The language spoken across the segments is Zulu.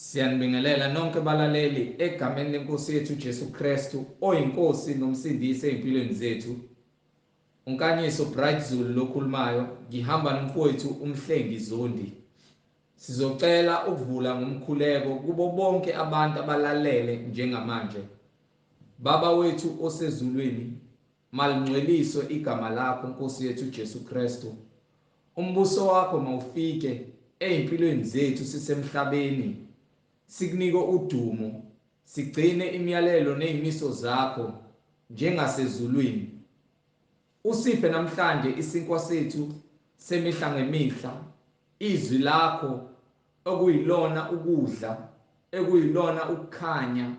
Siyanibingelela nonke balaleli egameni lenkosi yethu Jesu Kristu oyinkosi nomsindisi empilweni zethu. Unkanyiso Bright Zulu lokhulumayo, ngihamba nomfowethu umhlengi Zondi. Sizocela ukuvula ngomkhuleko kubo bonke abantu abalalele njengamanje. Baba wethu osezulwini, malingcweliswe igama lakho Nkosi yethu Jesu Kristu. Umbuso wakho mawufike empilweni zethu sisemhlabeni. Sikunike udumo, sigcine imiyalelo nezimiso zakho njengasezulwini. Usiphe namhlanje isinkwa sethu semihla ngemihla, izwi lakho okuyilona ukudla, ekuyilona ukukhanya,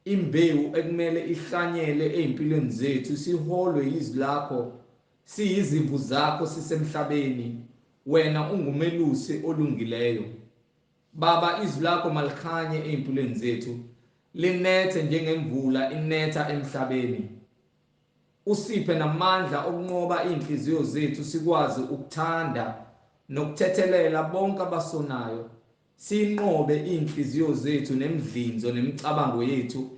imbewu ekumele ihlanyele empilweni zethu, siholwe izwi lakho, siyizimvu zakho sisemhlabeni, wena ungumelusi olungileyo. Baba, izwi lakho malikhanye empilweni zethu, linethe njengemvula inetha emhlabeni. Usiphe namandla okunqoba inhliziyo zethu, sikwazi ukuthanda nokuthethelela bonke abasonayo. Sinqobe inhliziyo zethu nemidlinzo nemicabango yethu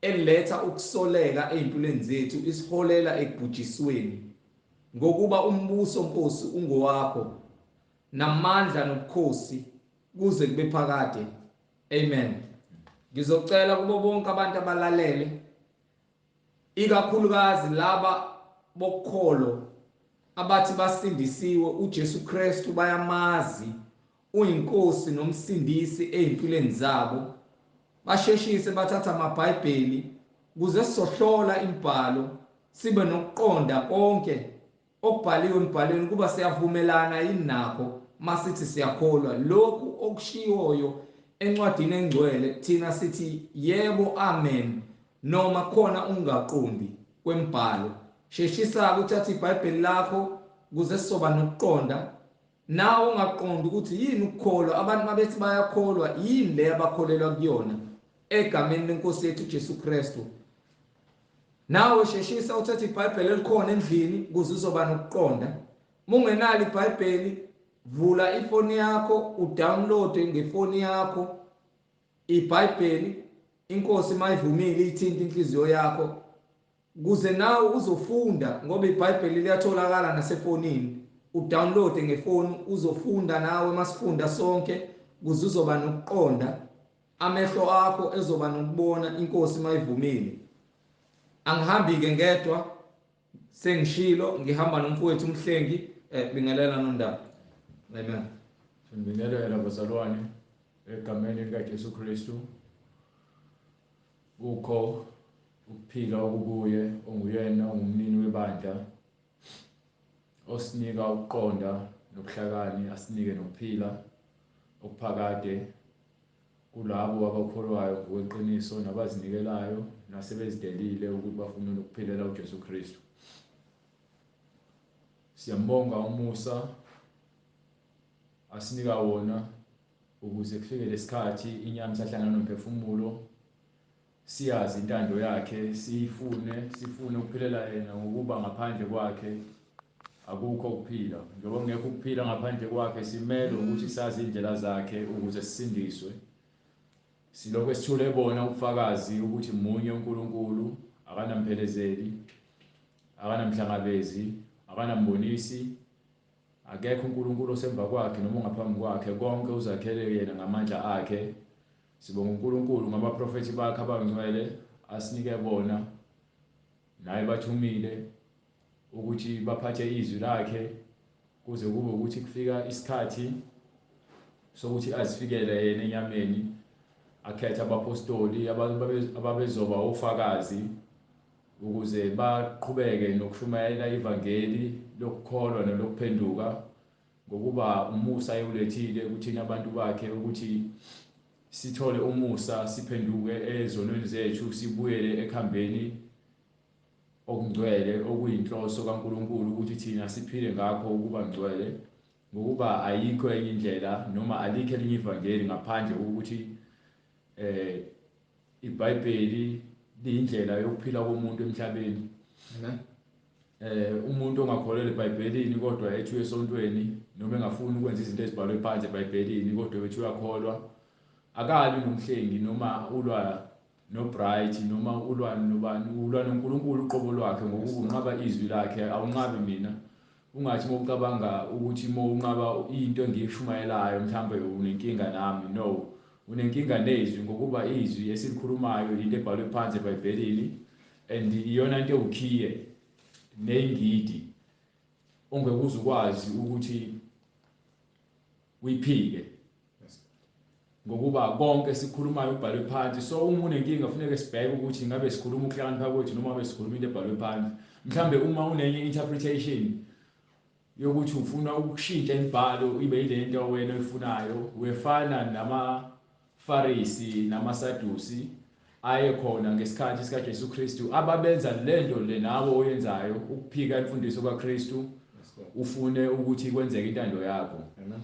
eletha ukusoleka empilweni zethu, isiholela ekubhujisweni. Ngokuba umbuso Nkosi ungowakho, namandla nobukhosi kuze kube phakade. Amen. Ngizocela kubo bonke abantu abalalele, ikakhulukazi laba bokholo abathi basindisiwe uJesu Kristu, bayamazi uyinkosi nomsindisi empilweni zabo, basheshise bathatha amabhayibheli kuze sizohlola imibhalo, sibe nokuqonda konke okubhaliwe embhalweni, kuba siyavumelana yini nakho masithi siyakholwa lokhu okushiwoyo encwadini engcwele. Thina sithi yebo, amen, noma khona ungaqondi kwemibhalo. Sheshisa uthatha iBhayibheli lakho kuze sizoba nokuqonda. Nawe ungaqondi ukuthi yini ukukholwa, abantu mabethi bayakholwa yini le abakholelwa kuyona egameni lenkosi yethu Jesu Kristu. Nawe sheshisa uthatha iBhayibheli elikhona endlini kuze uzoba nokuqonda. Mungenalo iBhayibheli, vula ifoni yakho, udownloade ngefoni yakho iBhayibheli, inkosi mayivumile ithinta inhliziyo yakho, kuze nawe uzofunda, ngoba iBhayibheli liyatholakala nasefonini. Udownloade ngefoni uzofunda nawe, masifunda sonke kuze uzoba nokuqonda, amehlo akho ezoba nokubona inkosi mayivumile. Angihambi ke ngedwa, sengishilo ngihamba nomfowethu umhlengi. Bingelela nondaba. Amen. Ngibingelela bazalwane egameni likaJesu Kristu. Kukho ukuphila okubuye, onguyena ongumnini webandla, osinika ukuqonda nokuhlakani, asinike nokuphila okuphakade kulabo abakholwayo ngokweqiniso nabazinikelayo nasebezidelile ukuthi bafune ukuphilela uJesu Kristu. Siyambonga umusa asinika wona ukuze kufike lesikhathi inyama sahlangana nomphefumulo, siyazi intando yakhe, sifune ukuphilela yena, ngokuba ngaphandle kwakhe akukho ukuphila. Njengoba kungekho ukuphila ngaphandle kwakhe, simele ukuthi sazi indlela zakhe ukuze sisindiswe. Silokho sithule bona ubufakazi ukuthi munye uNkulunkulu, akanamphelezeli, akanamhlangabezi, akanambonisi, akekho uNkulunkulu osemva kwakhe noma ngaphambi kwakhe, konke uzakhele yena ngamandla akhe. Sibonga uNkulunkulu ngabaprofethi bakhe abangcwele asinike bona, naye bathumile ukuthi baphathe izwi lakhe kuze kube ukuthi kufika isikhathi sokuthi azifikele yena enyameni. Akhetha abapostoli ababezoba ofakazi ukuze baqhubeke nokushumayela ivangeli lokukholwa nelokuphenduka, ngokuba umusa ayewulethile kuthina abantu bakhe ukuthi sithole umusa, siphenduke ezonweni zethu, sibuyele ekhambeni okungcwele okuyinhloso kaNkulunkulu ukuthi thina siphile ngakho ukuba ngcwele, ngokuba ayikho enye indlela noma alikho elinye ivangeli ngaphandle kokuthi iBhayibheli liyindlela yokuphila komuntu emhlabeni. Umuntu ongakholelwa eBhayibhelini kodwa ethi esontweni noma engafuni ukwenza izinto ezibhalwe phansi eBhayibhelini kodwa ethi uyakholwa, akabi nomhlengi noma ulwa nobright noma ulwa nobani ulwa noNkulunkulu uqobo lwakhe ngokuba unqaba izwi lakhe awunqabi mina ungathi mawucabanga ukuthi mawunqaba into engiyishumayelayo mhlambe unenkinga nami no unenkinga nezwi ngokuba izwi esilikhulumayo into ebhalwe phansi eBhayibhelini and iyona into ewukhiye nengidi ongeke ukwazi ukuthi uyiphike ngokuba konke sikhulumayo ubhalwe phansi so uma unenkinga kufanele sibheke ukuthi ngabe sikhuluma ukuhlakanipha kwethu noma ngabe sikhuluma into ebhalwe phansi mhlambe uma unenye interpretation yokuthi ufuna ukushintsha imibhalo ibe yilento wena oyifunayo wefana namaFarisi namaSadusi aye khona ngesikhathi sika Jesu Kristu ababenza lento le nawo oyenzayo ukuphika imfundiso kaKristu ufune ukuthi kwenzeke intando yakho amen.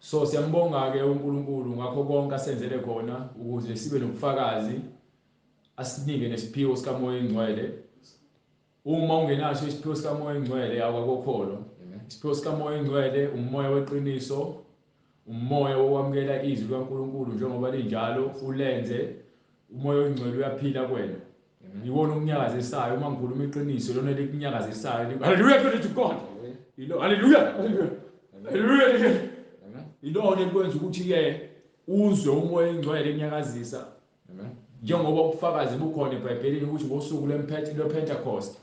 So siyambonga ke uNkulunkulu ngakho konke asenzele khona ukuze sibe nobufakazi asinike nesiphiwo sika Moya Engcwele uma ungenaso isiphiwo sika Moya Engcwele awakukholwa isiphiwo sika Moya Engcwele umoya weqiniso umoya wokwamukela izwi likaNkulunkulu njengoba linjalo ulenze umoya ongcwele uyaphila kwena yiwona umnyakazisayo uma ngikhuluma iqiniso lona likunyakazisayo haleluya glory to God haleluya haleluya ilona ekwenza ukuthi ke uzwe umoya engcwele enyakazisa amen njengoba ubufakazi bukhona eBhayibhelini ukuthi ngosuku lwePentecost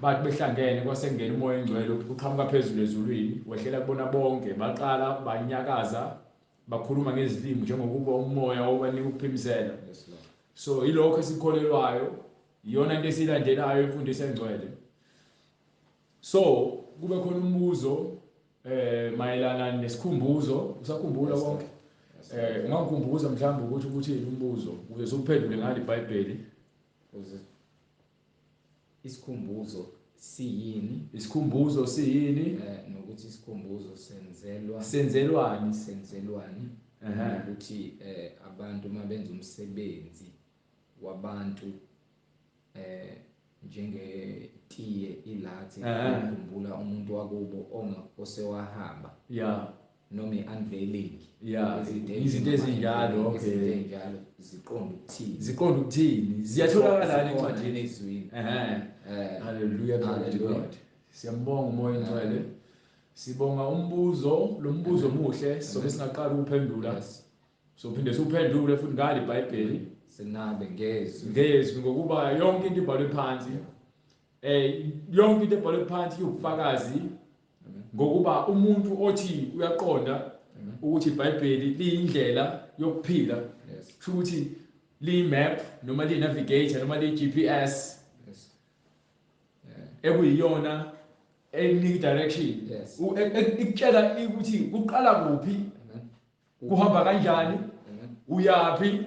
bathi behlangene kwasengena umoya engcwele uqhamuka phezulu ezulwini wehlela kubona bonke baqala banyakaza bakhuluma ngezilimi njengokuba umoya obanika ukuphimisela so ilokho esikholelwayo iyona into esilandelayo imfundiso engcwele so kube khona umbuzo mayelana nesikhumbuzo usakhumbula konke ungakukhumbuza mhlawumbe ukuthi umbuzo ukuze uphendule ngale iBhayibheli isikhumbuzo siyini nokuthi isikhumbuzo senzelwani ukuthi abantu mabenza umsebenzi wabantu njengetiye ilathi ukukhumbula umuntu wakubo osewahamba noma i-unveiling izinto ezinjalo okay ziqonda ukuthini ziyatholakala encwadini ezwini haleluya God siyambonga umoya engcwele sibonga lo mbuzo muhle sobe singaqala ukuphendula so phinde suphendule futhi ngale iBhayibheli sinabe ngezwi ngokuba yonke into ibhalwe phansi yonke into ebhalwe phansi ubufakazi ngokuba umuntu othi uyaqonda ukuthi iBhayibheli liyindlela yokuphila futhi li-map noma li-navigator noma li-GPS ekuyiyona enika direction ikutshela ukuthi kuqala kuphi kuhamba kanjani uyapi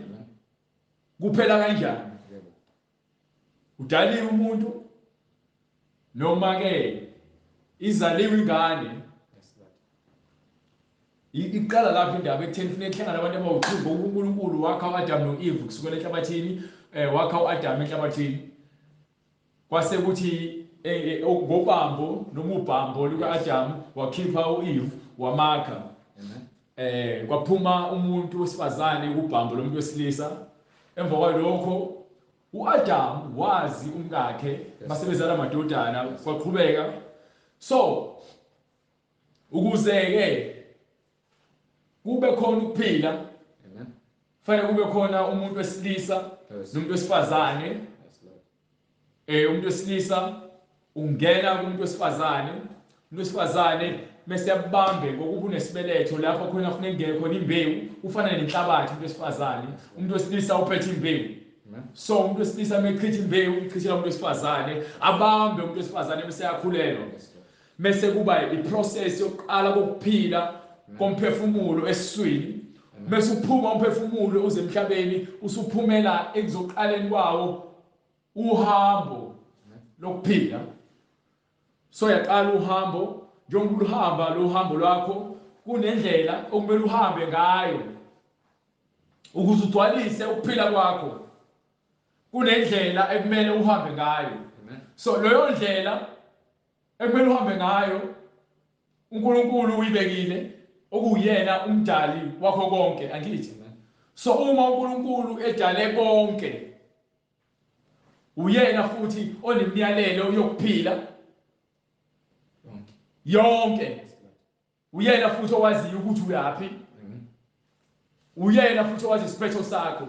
kuphela kanjani udaliwe umuntu noma ke izaliwe ingane iqala lapho indaba ekutheni kufanele kuhlangana abantu abawuthimba uNkulunkulu wakha uAdam noEve kusukela enhlabathini wakha uAdam enhlabathini kwase kuthi ngobambo noma ubambo lukaAdam wakhipha uEve wamakha kwaphuma umuntu wesifazane kubambo lomuntu wesilisa emva kwalokho uAdam wazi umkakhe basebenzana amadodana kwaqhubeka so ukuze ke kube khona ukuphila fanele kube khona umuntu wesilisa nomuntu wesifazane umuntu wesilisa ungena kumuntu wesifazane umuntu wesifazane mase yabambe ngokuba unesibeletho lapho khona kufanele ngeke khona imbewu ufana nenhlabathi umuntu wesifazane umuntu wesilisa uphethe imbewu so umuntu wesilisa meqhitha imbewu ichithela umuntu wesifazane abambe umuntu wesifazane bese yakhulelwa mase kuba iprocess yokuqala kokuphila komphefumulo esiswini bese uphuma umphefumulo uze emhlabeni usuphumela ekuzoqaleni kwawo uhambo lokuphila so yaqala uhambo njengoba uhamba lo hambo lwakho kunendlela okumele uhambe ngayo ukuze ugcwalise ukuphila kwakho kunendlela ekumele uhambe ngayo so leyo ndlela ekumele uhambe ngayo uNkulunkulu uyibekile okuyena umdali wakho konke angithi. So uma uNkulunkulu edale konke uyena futhi onemiyalelo yokuphila yonke. Uyena futhi owaziyo ukuthi uyapi. Uyena futhi owazi isiphetho sakho.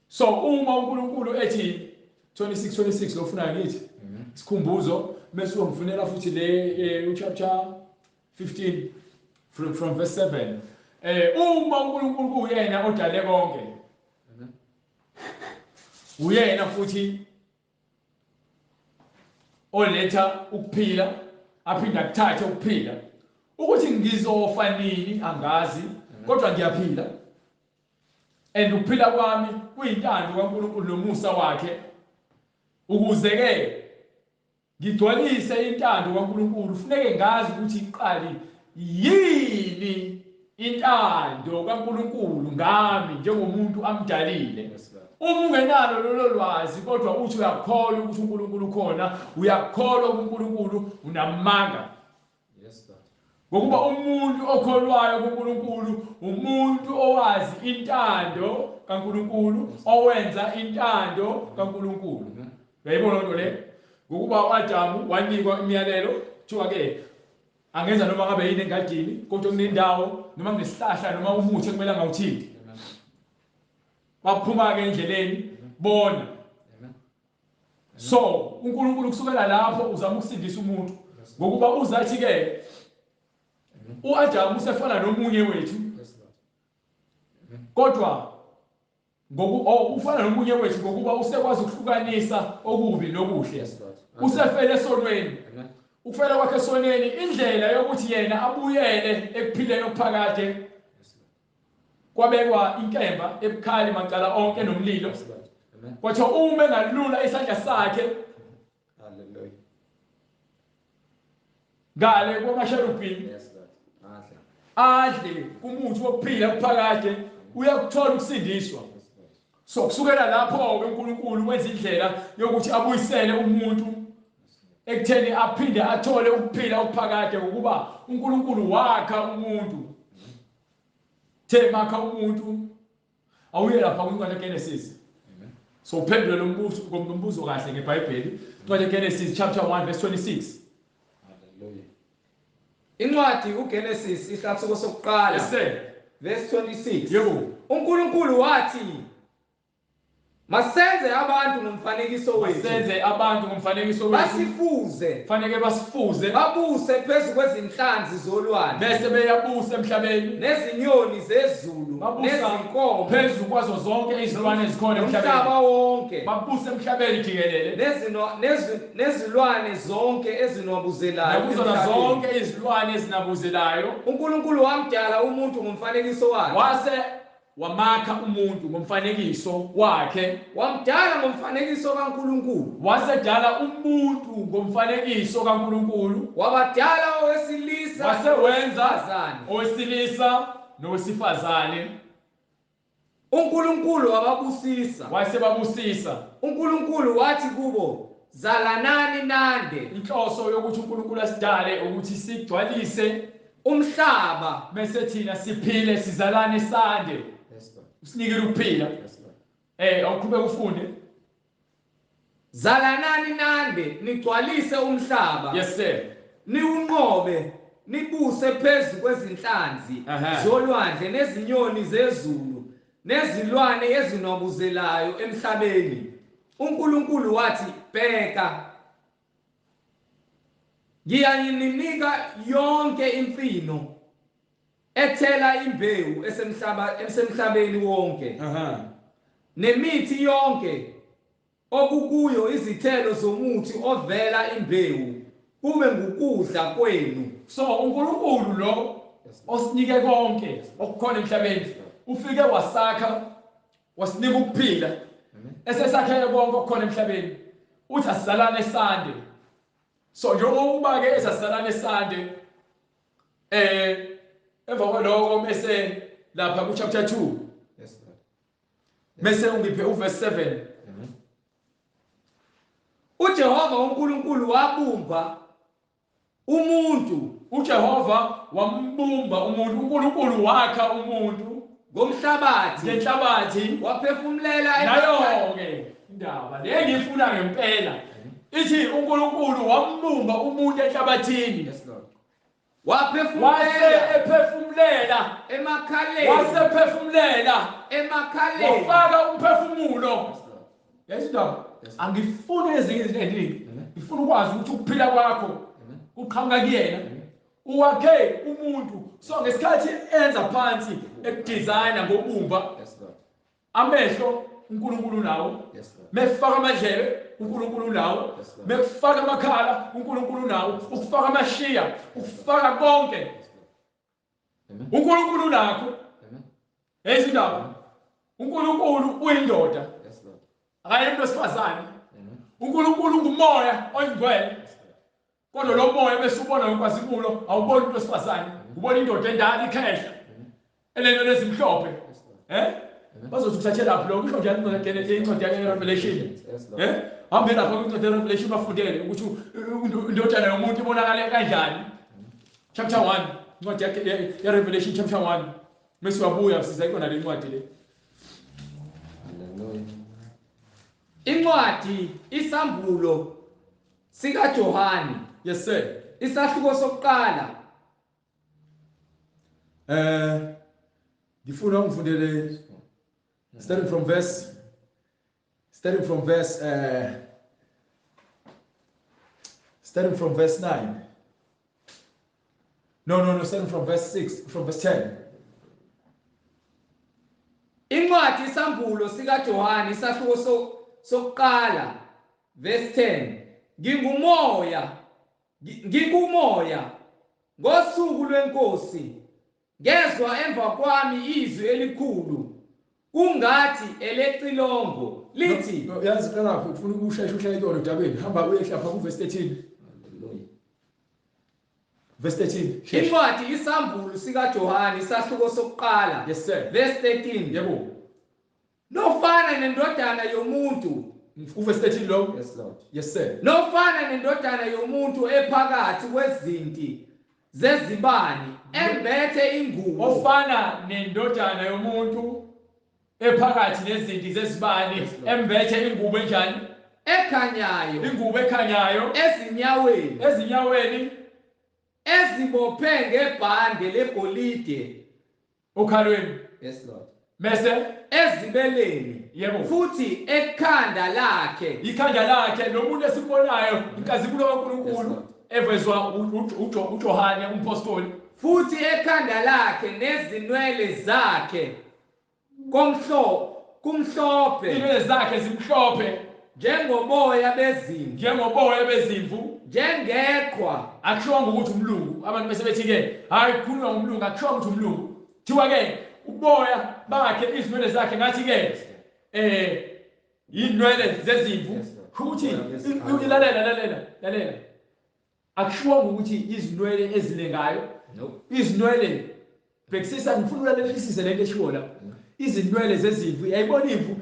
So uma uNkulunkulu ethi 26 lofuna ngithi isikhumbuzo bese ungifunela futhi le chapter 15 from verse 7. Uma uNkulunkulu uyena odale konke. Uyena futhi oletha ukuphila aphinda kuthathe ukuphila. Ukuthi ngizofa nini angazi kodwa ngiyaphila. And ukuphila kwami kuyintando kaNkulunkulu nomusa wakhe. Ukuze ke ngigcwalise intando kaNkulunkulu kufanele ngazi ukuthi iqali yini intando kaNkulunkulu ngami njengomuntu amdalile. Uma ungenalo lolo lwazi kodwa uthi uyakholwa ukuthi uNkulunkulu ukhona, uyakholwa uNkulunkulu unamanga. Ngokuba umuntu okholwayo kuNkulunkulu umuntu owazi intando kaNkulunkulu, owenza intando kaNkulunkulu. Uyayibona lento le? Ngokuba uAdamu wanikwa imiyalelo kuthiwa ke angenza noma ngabe yini engadini kodwa kunendawo noma kunesihlahla noma umuthi ekumele angawuthinti. Baphuma ke endleleni bona. So uNkulunkulu kusukela lapho uzama ukusindisa umuntu ngokuba uzathi ke uAdamu usefana nomunye wethu. Kodwa ufana nomunye wethu ngokuba usekwazi ukuhlukanisa okubi nokuhle. Usefele esonweni. Ukufela kwakhe esonweni indlela yokuthi yena abuyele ekuphileni okuphakade. Kwabekwa inkemba ebukhali macala onke nomlilo. Kwathi uma engalula isandla sakhe haleluya ngale kwamasherubhini adle kumuthi wokuphila okuphakade uyakuthola ukusindiswa. So kusukela lapho ke uNkulunkulu wenza indlela yokuthi abuyisele umuntu ekutheni aphinde athole ukuphila okuphakade ngokuba uNkulunkulu wakha umuntu. Makha umuntu awuye lapha kwincwadi yeGenesis. So uphendule lo mbuzo kahle ngeBhayibheli. Incwadi yeGenesis chapter 1 verse 26. Hallelujah. Incwadi uGenesis isahluko sokuqala. Yes sir. Verse 26. Yebo. uNkulunkulu wathi masenze abantu ngomfanekiso wethu. Masenze abantu ngomfanekiso wethu. Basifuze. Fanele basifuze. Babuse phezulu kwezinhlanzi zolwandle. Bese beyabusa emhlabeni. Nezinyoni zezulu, nezinkomo. Phezulu kwazo zonke izilwane ezikhona emhlabeni. Umhlaba wonke. Babuse emhlabeni jikelele. Nezilwane zonke ezinobuzelayo. Nakuzona zonke izilwane ezinabuzelayo. uNkulunkulu wamdala umuntu ngomfanekiso wakhe. Wase wamakha umuntu ngomfanekiso wakhe. Wamdala ngomfanekiso kaNkulunkulu. Wasedala umuntu ngomfanekiso kaNkulunkulu. Wabadala owesilisa wasewenza owesilisa nowesifazane. uNkulunkulu wababusisa. Wasebabusisa. uNkulunkulu wathi kubo zalanani nande. Inhloso yokuthi uNkulunkulu asidale ukuthi sigcwalise umhlaba bese thina siphile sizalane sande. Usinikele ukuphila. Awuqhubeka ufunde. Zalanani nande nigcwalise umhlaba. Yes sir. Niunqobe nibuse phezulu kwezinhlanzi zolwandle nezinyoni zezulu nezilwane ezinobuzelayo emhlabeni. uNkulunkulu wathi bheka ngiyaninika yonke imfino ethela imbewu esemhlabeni wonke. Nemithi yonke okukuyo izithelo zomuthi ovela imbewu kube ngukudla kwenu. So uNkulunkulu lo osinike konke okukhona emhlabeni ufike wasakha wasinika ukuphila. Esesakhe konke okukhona emhlabeni uthi asizalane sande. So njengoba ke esasisalane sande emva kwaloko mase lapha ku chapter 2. Yes Lord. Mase ungiphe uverse 7. uJehova uNkulunkulu wabumba umuntu uJehova wambumba umuntu, uNkulunkulu wakha umuntu ngomhlabathi ngenhlabathi. waphefumulela Nayo ke indaba le ngifuna ngempela ithi uNkulunkulu wambumba umuntu enhlabathini. Yes Lord. Wase Waphefumulela ephefumulela, emakhaleni wase ephefumulela, emakhaleni. wafaka umphefumulo. Yes Lord. Yazi indaba, Yes. angifuni ezinye izinto eziningi. Ngifuna ukwazi ukuthi ukuphila kwakho uqhamuka kuyena. Uwakhe umuntu so ngesikhathi enza phansi ekudesigner ngobumba Yes Lord. amehlo uNkulunkulu nawo, Yes Lord. mefaka amadlebe uNkulunkulu nawo, Yes, Lord. mefaka amakhala uNkulunkulu nawo, ukufaka amashiya, ukufaka konke Yes Lord. Amen. uNkulunkulu nakho. Amen. Ezindaba uNkulunkulu uyindoda, Yes Lord. akayi umuntu wesifazane. Amen. uNkulunkulu ungummoya oyingcwele. Yes Lord. Kodwa lo moya bese ubona ngokwazimulo awuboni umuntu wesifazane, ubona indoda endala ikhehla elento lezimhlophe. Yes Lord. Bazothi kuthathela lapho lokho kusho njalo incwadi yeRevelation. Yes Lord. Hambe lapha kwincwadi yeRevelation bafundele ukuthi indodana yomuntu ibonakala kanjani. Chapter 1, incwadi yeRevelation chapter 1. Mase wabuya siza ikona le ncwadi le. Hallelujah. Incwadi isambulo sika Johani. Yes sir. Isahluko sokuqala. Ngifuna ngifundele starting from verse 9. No, starting from verse 6, from verse 10. Incwadi isambulo sika Johani isahluko sokuqala verse 10. Ngikumoya ngosuku lwenkosi ngezwa emva kwami izwi elikhulu kungathi elecilongo lithi yazi qala ufuna ukusheshe uhlale kuyona udabeni hamba uyehla pha ku verse 13. Hallelujah. Verse 13. Incwadi isambulo sika Johani isahluko sokuqala. Yes sir. Verse 13. Yebo. Nofana nendodana yomuntu. Verse 13 lo. Yes Lord. Yes sir. Nofana nendodana yomuntu ephakathi kwezinti zezibani embethe ingubo. Ofana nendodana yomuntu ephakathi nezinti zezibani embethe ingubo enjani? Ekhanyayo. Ingubo ekhanyayo ezinyaweni ezibophe ngebhande legolide okhalweni. Yes Lord. Mese ezibeleni. Yebo. Futhi ekhanda lakhe. Ikhanda lakhe lo muntu esibonayo inkazimulo kaNkulunkulu evezwa uJohane umpostoli. Futhi ekhanda lakhe nezinwele zakhe kumhlophe. Inwele zakhe zimhlophe njengoboya bezimvu. Njengeqhwa. Akushiwanga ukuthi umlungu. Abantu bese bethi ke hayi khuluma ngomlungu, akushiwanga ukuthi umlungu. Thiwa ke uboya bakhe izinwele zakhe ngathi ke inwele zezimvu. Ukuthi lalela. Akushiwanga ukuthi izinwele ezilengayo. No. Izinwele bhekisisa ngifuna ulalelelisise lento eshiwo la. Izinwele zezimvu yayibona imvu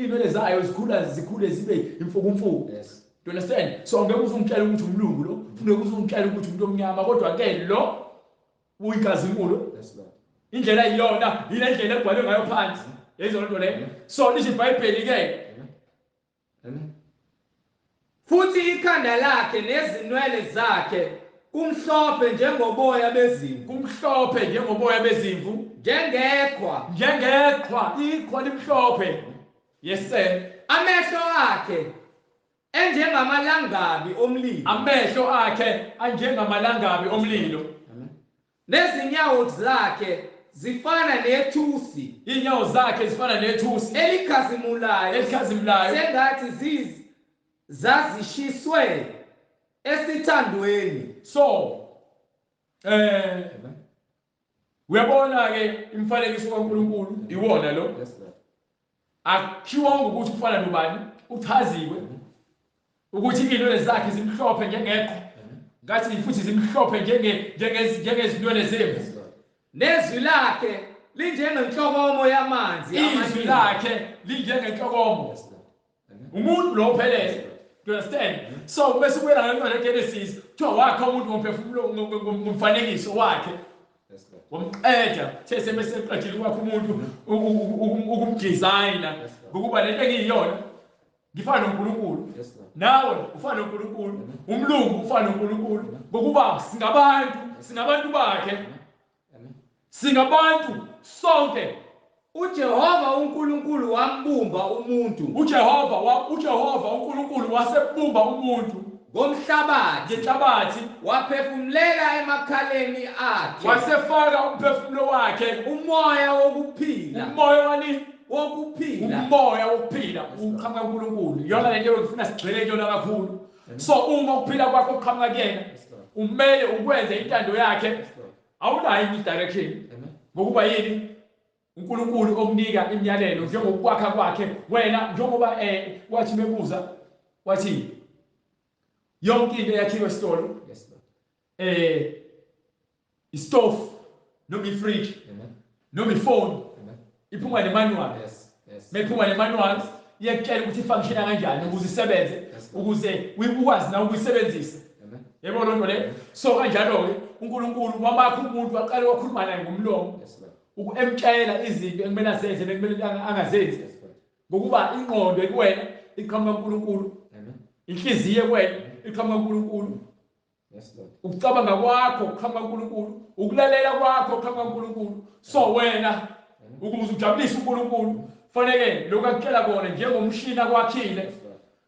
inwele zayo zikhule zibe imfukumfuku. Yes. Do you understand? So ngeke uzungitshela ukuthi umlungu lo, ufuna uzungitshela ukuthi umuntu omnyama kodwa ke lo uyinkazimulo. Yes Lord. Indlela iyona ile ndlela ebhalwe ngayo phansi. Yezona nto le. So lithi iBhayibheli ke. Amen. Futhi ikhanda lakhe nezinwele zakhe kumhlophe njengoboya bezimvu. Njengeqhwa. Iqhwa limhlophe. Yes sir. Amehlo akhe enjengamalangabi omlilo. Amen. Nezinyawo zakhe zifana nethusi. Inyawo zakhe zifana nethusi elikhazimulayo. Sengathi zazishiswe esithandweni. So uyabona ke imfanekiso kaNkulunkulu iwona lo. Yes Lord. Akhiwanga ukuthi ufana nobani, uchaziwe ukuthi inwele zakhe zimhlophe njengeqhwa. Ngathi futhi zimhlophe njengezinwele zemvu. Yes Lord. Nezwi lakhe linjengenhlokomo yamanzi. Izwi lakhe linjengenhlokomo. Yes Lord. Amen. Umuntu lo ophelele You understand? So bese kubera ngento leGenesis kuthiwa wakha umuntu ngomphefumulo ngomfanekiso wakhe. Wamqeda sese eqedile kwakho umuntu ukumdesigner ngokuba lento engiyiyona ngifana noNkulunkulu. Nawe ufana noNkulunkulu, umlungu ufana noNkulunkulu ngokuba singabantu bakhe. Singabantu sonke. uJehova uNkulunkulu wambumba umuntu. uJehova uNkulunkulu wasebumba umuntu ngomhlabathi. ngenhlabathi, waphefumulela emakhaleni akhe. wasefaka umphefumulo wakhe umoya wokuphila. umoya wani wokuphila. umoya wokuphila uqhamuka kuNkulunkulu. Yona lento ngifuna sigxile kuyona kakhulu. So uma ukuphila kwakho kuqhamuka kuyena, umele ukwenze intando yakhe, awunayo indirection. Ngokuba yini uNkulunkulu okunika imiyalelo njengokwakha kwakhe wena, njengoba wathi mebuza wathi yonke into yakhiwe esitolo, istove noma ifridge noma ifoni iphuma nemanual. Mephuma nemanual iyakutshela ukuthi ifunction kanjani ukuze isebenze, ukuze ukwazi na ukuyisebenzisa. Yebo lonto le. So kanjalo ke uNkulunkulu wamakha umuntu waqala ukukhuluma naye ngomlomo ukumtshela izinto ekumele azenze nekumele angazenzi. Ngokuba ingqondo kuwena iqhamuka kuNkulunkulu, inhliziyo kuwena iqhamuka kuNkulunkulu, ukucabanga kwakho kuqhamuka kuNkulunkulu, ukulalela kwakho kuqhamuka kuNkulunkulu. So wena ukuze ujabulise uNkulunkulu fanele lokho akutshela kona njengomshini akwakhile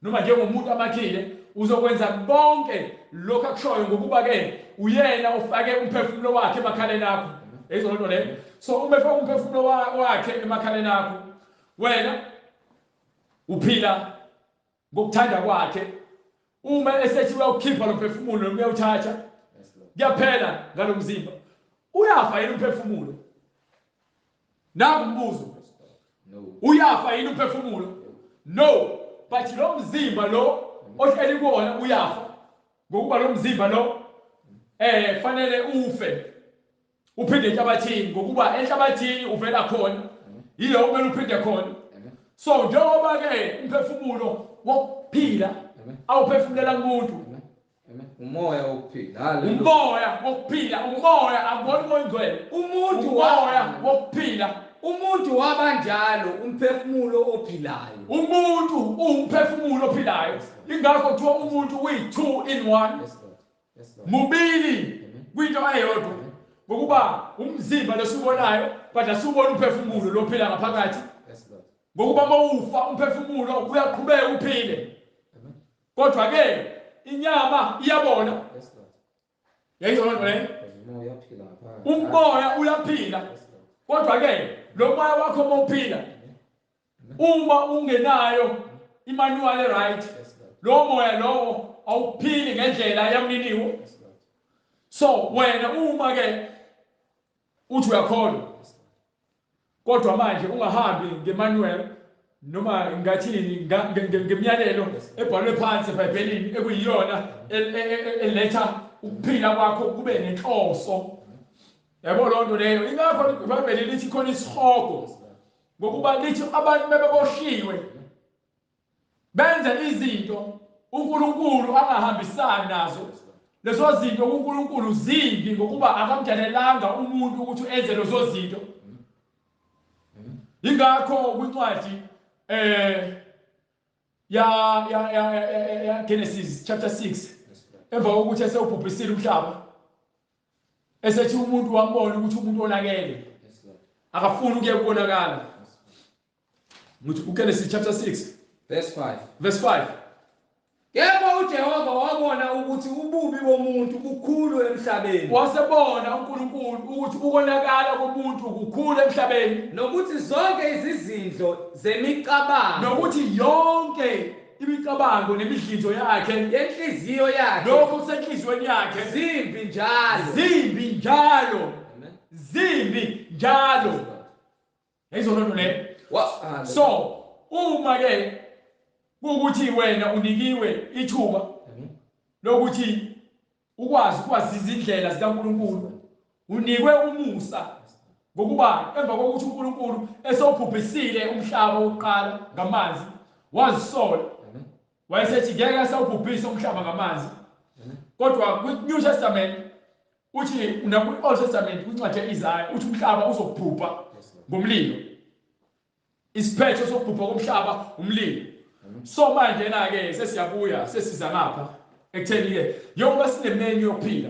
noma njengomuntu amakhile uzokwenza konke lokho akushoyo ngokuba ke uyena ofake umphefumulo wakhe emakhaleni akho. Ezolonto le. So uma efaka umphefumulo wakhe emakhaleni akho, wena uphila ngokuthanda kwakhe. Uma esethi uyakhipha lo mphefumulo noma uyawuthatha, kuyaphela ngalomzimba. Uyafa yini umphefumulo? Naku umbuzo. Uyafa yini umphefumulo? No. But lo mzimba lo ohleli kuwona uyafa. Ngokuba lo mzimba lo fanele ufe. Uphinde enhlabathini ngokuba enhlabathini uvela khona. Yilo kumele uphinde khona. So njengoba ke umphefumulo wokuphila awuphefumulela kumuntu. umoya wokuphila. Umoya wokuphila, umoya akubona umoya ngcwele. Umuntu umoya wokuphila. Umuntu wabanjalo umphefumulo ophilayo. Umuntu umphefumulo ophilayo. Ingakho kuthiwa umuntu uyi-2 in 1. Mubili kwinto eyodwa. Ngokuba umzimba lesibonayo but asubona umphefumulo lophila ngaphakathi. Ngokuba mawufa umphefumulo uyaqhubeka uphile. Kodwa ke inyama iyabona. Yayizona nto leyo. Umoya uyaphila. Kodwa ke lo moya wakho mawuphila, uma ungenayo imanual right, lo moya lowo awuphili ngendlela yamniniwo. So wena uma ke uthi uyakholwa, kodwa manje ungahambi ngemanual noma ngathini ngemiyalelo ebhalwe phansi eBhayibhelini ekuyiyona eletha ukuphila kwakho kube nenhloso. Yabo lonto leyo ingakho iBhayibheli lithi khona isihogo ngokuba lithi abantu bebeboshiwe benze izinto uNkulunkulu angahambisani nazo. Lezo zinto uNkulunkulu zimbi ngokuba akamjalelanga umuntu ukuthi enze lezo zinto. Ingakho kwincwadi ya Genesis chapter 6 emva kokuthi esewubhubhisile umhlaba, esethi umuntu wambona ukuthi umuntu onakele akafuni ukuye kubonakala. Genesis chapter 6 verse 5. Yebo uJehova wabona ukuthi ububi bomuntu kukhulu emhlabeni. Wasebona uNkulunkulu ukuthi ukonakala komuntu kukhulu emhlabeni, nokuthi zonke izizindlo zemicabango, nokuthi yonke imicabango nemidlinzo yakhe yenhliziyo yakhe, lokho kusenhliziyweni yakhe zimbi njalo. zimbi njalo. Zimbi njalo. Yayizona nto leyo. So uma ke ukuthi wena unikiwe ithuba lokuthi ukwazi izindlela zikaNkulunkulu, unikwe umusa ngokuba emva kokuthi uNkulunkulu esewubhubhisile umhlaba wokuqala ngamanzi wazisola, wayesethi ngeke asawubhubhisa umhlaba ngamanzi. Kodwa kwi-New Testament uthi nakwi-Old Testament kwincwadi ye-Isaiah uthi umhlaba uzobhubha ngomlilo. Isiphetho sokubhubha komhlaba umlilo. So manje na-ke sesiyabuya sesiza ngapha ekutheni-ke njengoba sinemeni yokuphila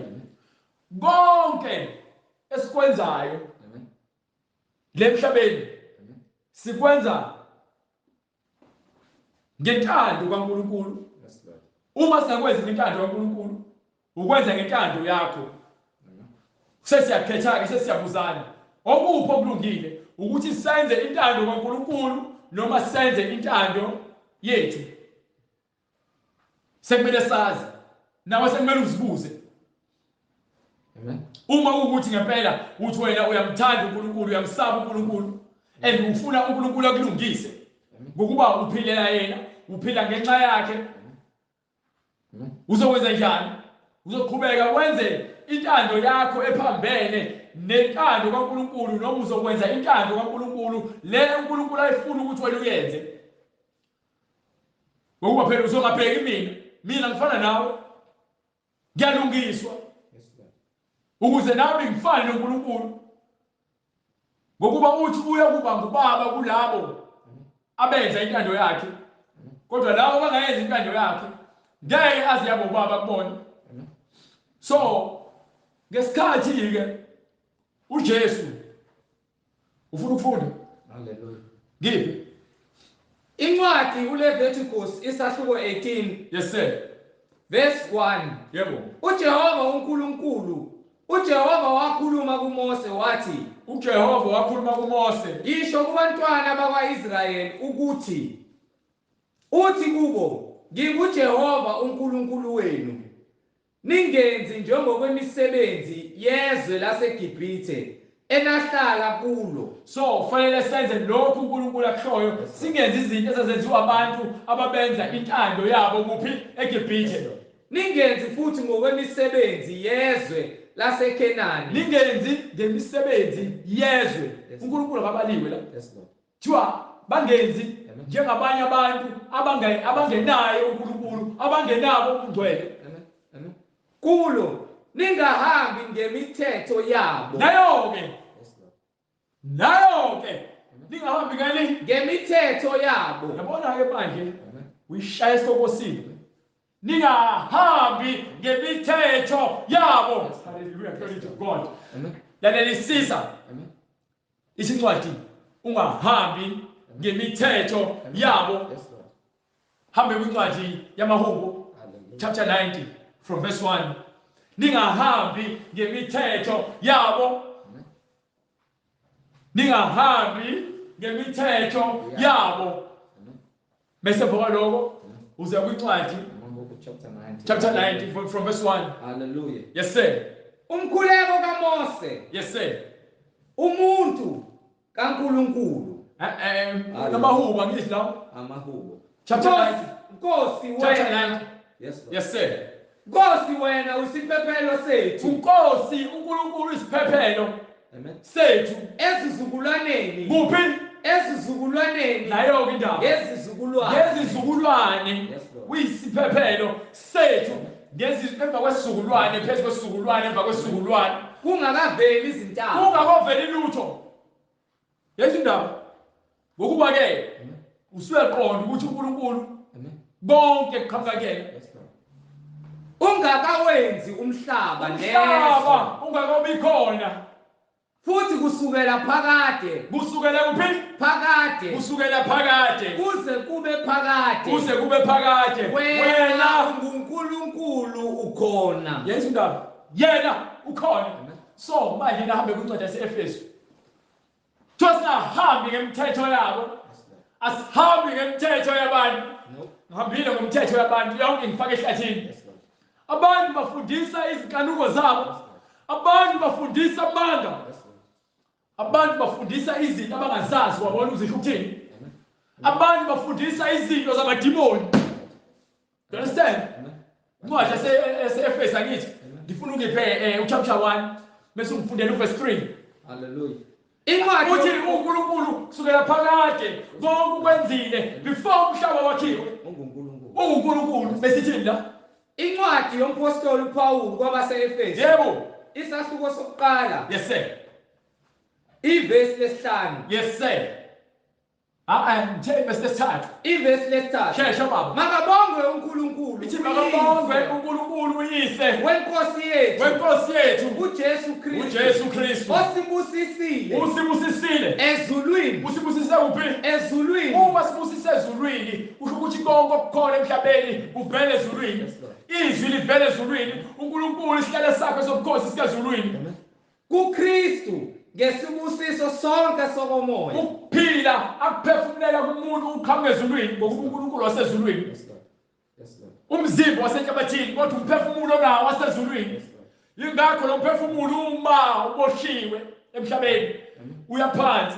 konke esikwenzayo lemhlabeni sikwenza ngentando kaNkulunkulu. Uma singakwenzi ngentando kaNkulunkulu ukwenza ngentando yakho. Sesiyakhetha-ke sesiyabuzana okuphi okulungile ukuthi senze intando kaNkulunkulu noma senze intando yethu. Sekumele sazi nawe sekumele uzibuze. Amen. Uma ukuthi ngempela uthi wena uyamthanda uNkulunkulu uyamsaba uNkulunkulu and ufuna uNkulunkulu akulungise ngokuba uphilela yena uphila ngenxa yakhe, uzokwenza njani? Uzoqhubeka wenze intando yakho ephambene nentando kaNkulunkulu noma uzokwenza intando kaNkulunkulu le uNkulunkulu ayifuna ukuthi wena uyenze? Ngokuba phela uzongabheki mina ngifana nawe, ngiyalungiswa ukuze nawe ngifane noNkulunkulu. Ngokuba uthi uya kuba ngubaba kulabo abenza intando yakhe, kodwa labo abangayenzi intando yakhe ngeke aze yabo ubaba kubona. So ngesikhathi-ke uJesu ufuna ukufunda Hallelujah. ngiphi Incwadi uLeviticus isahluko 18 yes sir verse 1. yebo uJehova uNkulunkulu, uJehova wakhuluma kuMose wathi, uJehova wakhuluma kuMose ngisho kubantwana bakwa-Israyeli ukuthi, uthi kubo, nginguJehova uNkulunkulu wenu. Ningenzi njengokwemisebenzi yezwe laseGibhithe enahlala kulo. so kufanele senze lokhu uNkulunkulu akushoyo, singenzi izinto ezazenziwa abantu ababenza intando yabo kuphi eGibhithe. Ningenzi futhi ngokwemisebenzi yezwe laseKhenani. Ningenzi ngemisebenzi yezwe. uNkulunkulu akabaliwe la Yes, Lord. thiwa bangenzi njengabanye abantu abangenayo uNkulunkulu, abangenabo ubungcwele. Amen. Amen. Kulo ningahambi ngemithetho yabo. Nayo-ke Yes, Lord. nayo-ke ningahambi ngani Ngemithetho yabo. yabona-ke manje Amen. uyishaya esitokosini. Ningahambi ngemithetho yabo. Hallelujah, glory to God. Amen. Lalelisisa Amen. isincwadi ungahambi ngemithetho yabo. Yes, Lord. Hambe kwincwadi yamaHubo Hallelujah. chapter 90 from verse 1. Ningahambi ngemithetho yabo. Ningahambi ngemithetho yabo. Bese phoka lokho uze kwincwadi chapter 90 from verse 1. Hallelujah. Yes sir. Umkhuleko kaMose, Yes sir. umuntu kaNkulunkulu. Namahubo angithi la Amahubo. chapter 90. Nkosi Chapter wena, 90. Yes, Lord. Yes sir. Nkosi wena usiphephelo sethu uNkosi uNkulunkulu isiphephelo Amen. sethu ezizukulwaneni, kuphi ezizukulwaneni nayo-ke indaba ngezizukulwane. ngezizukulwane Yes, Lord. kuyisiphephelo sethu emva kwesizukulwane phezu kwesizukulwane emva kwesizukulwane Kungakaveli izintaba. kungakoveli lutho. Yenza indaba ngokuba-ke usuyaqonda ukuthi uNkulunkulu Amen. konke kuqhamuka kuyena. Yes, Lord. Ungakawenzi umhlaba Umhlaba ungakabi khona futhi kusukela phakade, kusukela kuphi phakade kusukela phakade kuze kube phakade, kuze kube phakade wena unguNkulunkulu ukhona. yenza indaba yena ukhona. Amen. So manje nahambe kwincwadi yase-Efesu thiwa singahambi ngemithetho yabo, Yes, Lord. asihambi ngemithetho yabantu. No. Ngihambile ngomthetho yabantu yonke ngifake ehlathini. Yes, Lord. Abantu bafundisa izinkanuko zabo, abantu bafundisa amanga, Yes, Lord. abantu bafundisa izinto abangazazi wabona uzisho ukuthini. Amen. Abantu bafundisa izinto zamadimoni. You understand? Amen. Incwadi yase-Efesu angithi ngifuna ungiphe uchapter 1 bese ungifundele uverse 3. Hallelujah. Incwadi Uthi uNkulunkulu kusukela phakade konke ukwenzile before umhlaba wakhiwe. UNkulunkulu. uNkulunkulu besithini la? Incwadi yomphostoli uPawulu kwabase-Efesu. Yebo. Isahluko sokuqala. Yes sir. Ivesi lesihlanu. Yes sir. Ngithe bese lesithathu. Ivesi lesithathu. Shesha baba. Makabongwe uNkulunkulu. Ithi makabongwe uNkulunkulu uyise wenkosi yethu. wenkosi yethu uJesu Kristu. uJesu Kristu. Osibusisile. Usibusisile. Ezulwini. Usibusise uphi? Ezulwini. Uma sibusise ezulwini, kusho ukuthi konke okukhona emhlabeni kuvela ezulwini. Izwi livela ezulwini. uNkulunkulu isihlalo sakhe sobukhosi sikezulwini. kuKristu ngesibusiso sonke sokomoya. Ukuphila akuphefumulela kumuntu uqhamuka ezulwini ngokuba uNkulunkulu wasezulwini. Umzimba wasenhlabathini kodwa umphefumulo nawo wasezulwini. Yingakho lo mphefumulo uma uboshiwe emhlabeni uyaphansi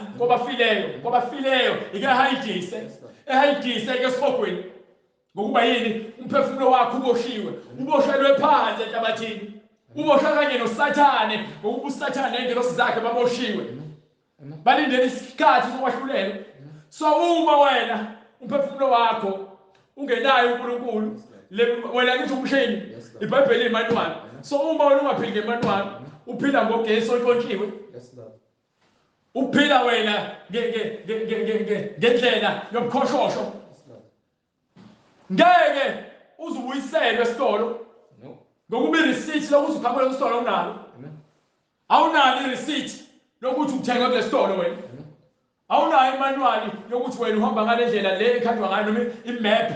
kwabafileyo ikehayidise esifogweni ngokuba yini umphefumulo wakho uboshelwe phansi enhlabathini. Uboshwe kanye noSathane ngokuba uSathane nengelosi zakhe baboshiwe. Balindele isikhathi sokwahlulelwa. So uma wena umphefumulo wakho ungenayo uNkulunkulu wena ngithi umshini iBhayibheli imanual. So uma wena ungaphili ngemanual uphila ngogesi ontshotshiwe. Uphila wena ngendlela yobukhoshosho. Ngeke uzubuyiselwe esitolo. Ngokuba ireceipt lokuthi uqhamuke esitolo unalo. Awunalo ireceipt lokuthi uthenga kule sitolo wena. Awunayo imanual yokuthi wena uhamba ngale ndlela le ekhandwa ngayo noma imap.